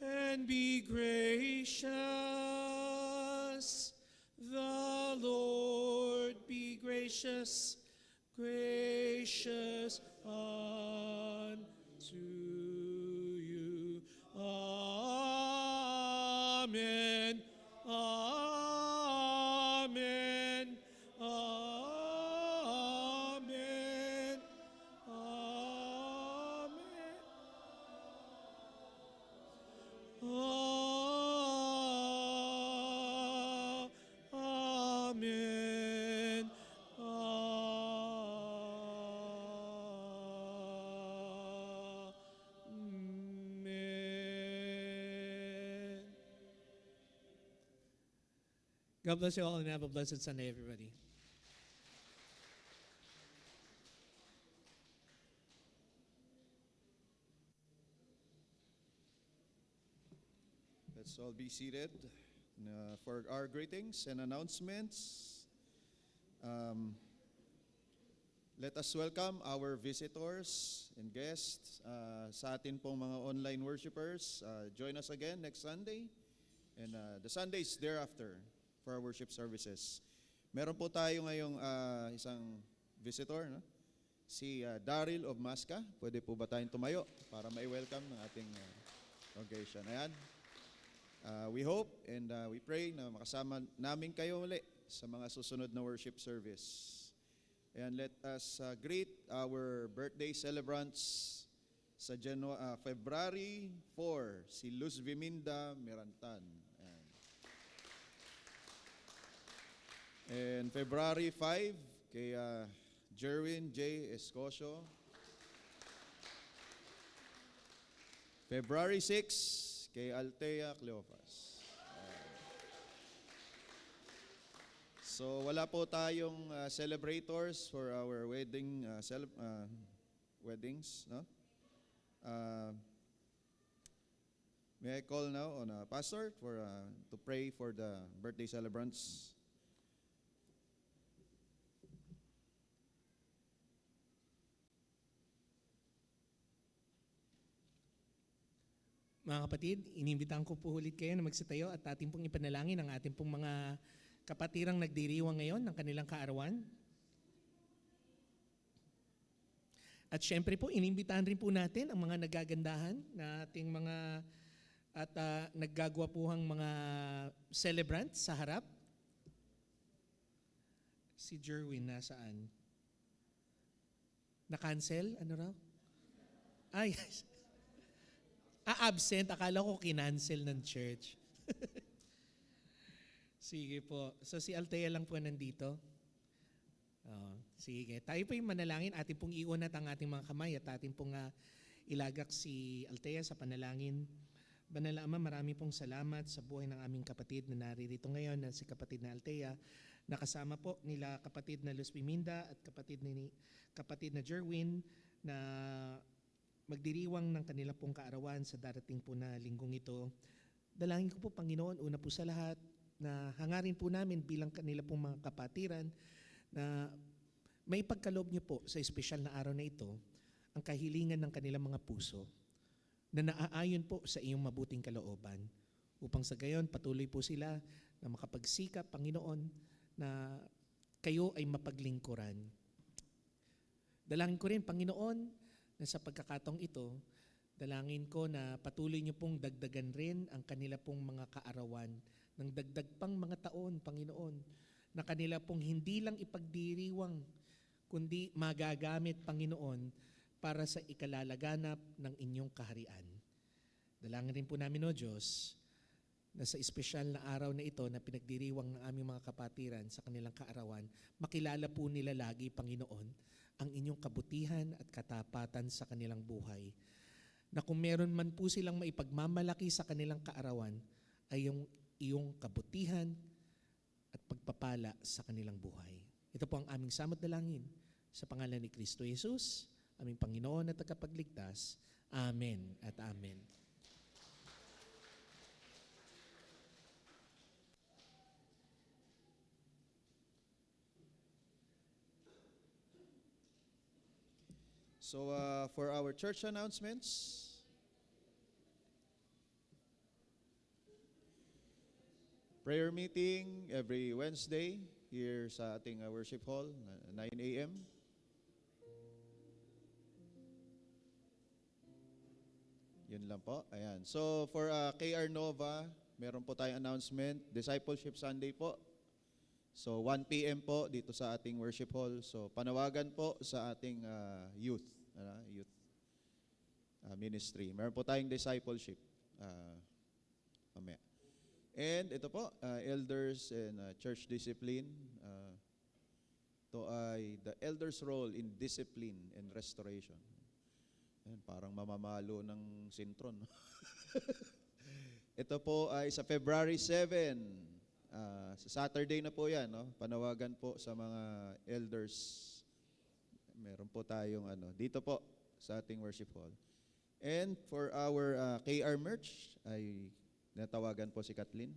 and be gracious. The Lord be gracious, gracious unto you. Amen. Amen. Amen. Amen. Amen. Amen. God bless you all and have a blessed Sunday, everybody. Let's all be seated for our greetings and announcements. Let us welcome our visitors and guests sa atin pong mga online worshipers. Join us again next Sunday and the Sundays thereafter for our worship services. Meron po tayo ngayong isang visitor, no? Si Daryl of Masca. Pwede po ba tayong tumayo para ma-welcome ng ating congregation? Ayan. We hope and we pray na makasama namin kayo uli sa mga susunod na worship service. And let us greet our birthday celebrants sa February 4, si Luz Viminda Mirantan. And February 5, kay Jerwin J. Escosio. February 6, kay Althea Cleofas. So wala po tayong celebrators for our weddings, no? May I call now on a pastor to pray for the birthday celebrants? Mga kapatid, inimbitahan ko po ulit kayo na magsitayo at ating pong ipanalangin ang ating pong mga kapatirang nagdiriwang ngayon ng kanilang kaarawan. At syempre po, inimbitahan rin po natin ang mga nagagandahan na ating mga at naggagwapuhang mga celebrants sa harap. Si Jerwin nasaan? Na-cancel? Ano raw? Ay, absent. Akala ko kinancel ng church. Sige po. So si Althea lang po nandito. Sige. Tayo po yung manalangin. Ating pong iunat ang ating mga kamay at ating pong ilagak si Althea sa panalangin Banal na Ama, marami pong salamat sa buhay ng aming kapatid na naririto ngayon na si kapatid na Althea. Nakasama po nila kapatid na Luz Biminda at kapatid na Jerwin na magdiriwang ng kanila pong kaarawan sa darating po na linggong ito. Dalangin ko po, Panginoon, una po sa lahat, na hangarin po namin bilang kanila pong mga kapatiran na may pagkaloob niyo po sa espesyal na araw na ito ang kahilingan ng kanilang mga puso na naaayon po sa iyong mabuting kalooban upang sa gayon patuloy po sila na makapagsikap, Panginoon, na kayo ay mapaglingkuran. Dalangin ko rin, Panginoon, na sa pagkakataong ito, dalangin ko na patuloy niyo pong dagdagan rin ang kanila pong mga kaarawan ng dagdag pang mga taon, Panginoon, na kanila pong hindi lang ipagdiriwang, kundi magagamit, Panginoon, para sa ikalalaganap ng inyong kaharian. Dalangin rin po namin, O Diyos, na sa espesyal na araw na ito na pinagdiriwang ng aming mga kapatiran sa kanilang kaarawan, makilala po nila lagi, Panginoon, ang inyong kabutihan at katapatan sa kanilang buhay. Na kung meron man po silang maipagmamalaki sa kanilang kaarawan, ay yung iyong kabutihan at pagpapala sa kanilang buhay. Ito po ang aming samot dalangin sa pangalan ni Kristo Jesus, aming Panginoon at tagapagligtas. Amen at amen. So for our church announcements, prayer meeting every Wednesday here sa ating worship hall, 9 a.m. Yun lang po. Ayan. So for KR Nova, meron po tayong announcement. Discipleship Sunday po. So 1 p.m. po dito sa ating worship hall. So panawagan po sa ating youth ministry. Meron po tayong discipleship. Mamaya. And ito po, elders and church discipline. Ito ay the elders' role in discipline and restoration. Ayan, parang mamamalo ng sintron. Ito po ay sa February 7. Sa Saturday na po yan. No? Panawagan po sa mga elders. Meron po tayong dito po sa ating worship hall. And for our KR merch, ay natawagan po si Kathleen.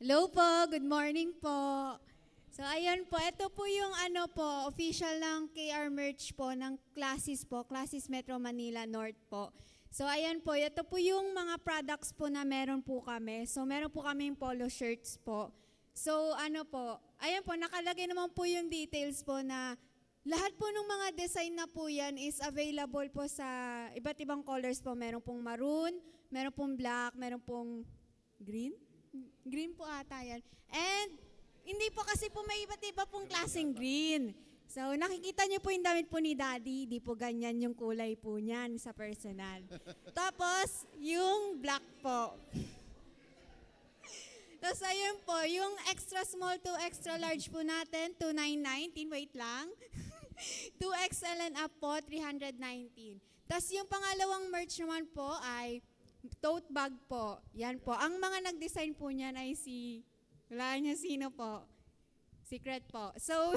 Hello po, good morning po. So ayan po, ito po yung official ng KR merch po ng Classes po, Classes Metro Manila North po. So ayan po, ito po yung mga products po na meron po kami. So meron po kaming polo shirts po. So ayan po, nakalagay naman po yung details po na lahat po ng mga design na po yan is available po sa iba't ibang colors po. Meron pong maroon, meron pong black, meron pong green. Green po ata yan. And hindi po kasi po may iba't iba pong klaseng green. So nakikita niyo po yung damit po ni Daddy, di po ganyan yung kulay po niyan sa personal. Tapos yung black po. Tapos ayun po, yung extra small to extra large po natin, 2,919, wait lang. 2XL and up po, 319. Tapos yung pangalawang merch naman po ay tote bag po. Yan po. Ang mga nag-design po niyan ay wala niya sino po. Secret po. So,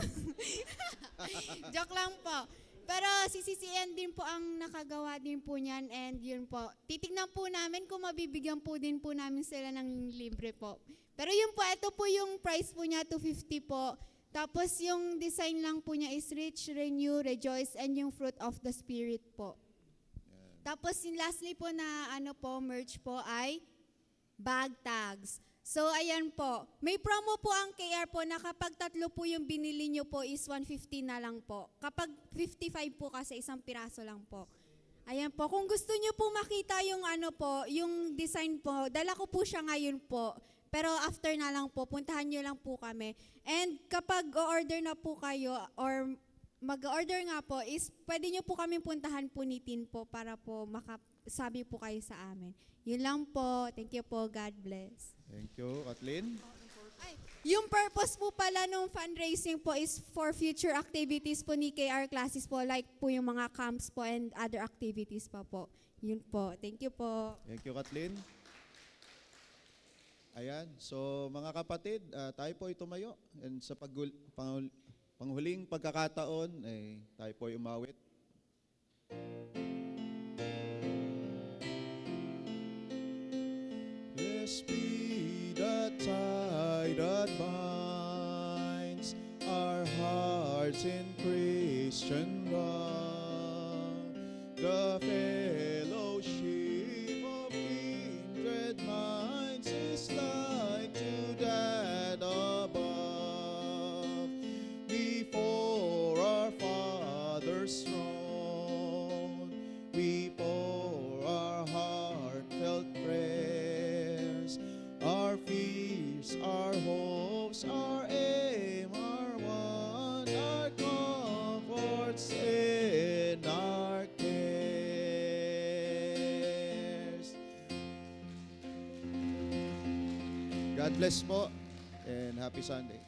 joke lang po. Pero si CCN din po ang nakagawa din po niyan and yun po. Titignan po namin kung mabibigyan po din po namin sila ng libre po. Pero yun po, ito po yung price po niya, 250 po. Tapos yung design lang po niya is Rich, Renew, Rejoice, and yung Fruit of the Spirit po. Tapos yung lastly po na merch po ay bag tags. So ayan po, may promo po ang KR po na kapag 3 po yung binili nyo po is 150 na lang po. Kapag 55 po kasi isang piraso lang po. Ayan po, kung gusto nyo po makita yung yung design po, dala ko po siya ngayon po. Pero after na lang po, puntahan nyo lang po kami. And kapag o-order na po kayo or mag-order nga po is pwede nyo po kami puntahan punitin po para po makasabi po kayo sa amin. Yun lang po. Thank you po. God bless. Thank you, Kathleen. Ay, Yung purpose po pala nung fundraising po is for future activities po ni KR classes po, like po yung mga camps po and other activities pa po. Yun po. Thank you po. Thank you, Kathleen. Ayan, so mga kapatid, tayo po ay tumayo. And sa panghuling pagkakataon, tayo po ay umawit. Blessed be the tie that binds our hearts in Christian love, the fellowship of kindred minds is like to that above. Before our Father's throne, we pour our heartfelt prayers, our fears, our hopes, our aim, our want, our comforts, and our cares. God bless po and happy Sunday.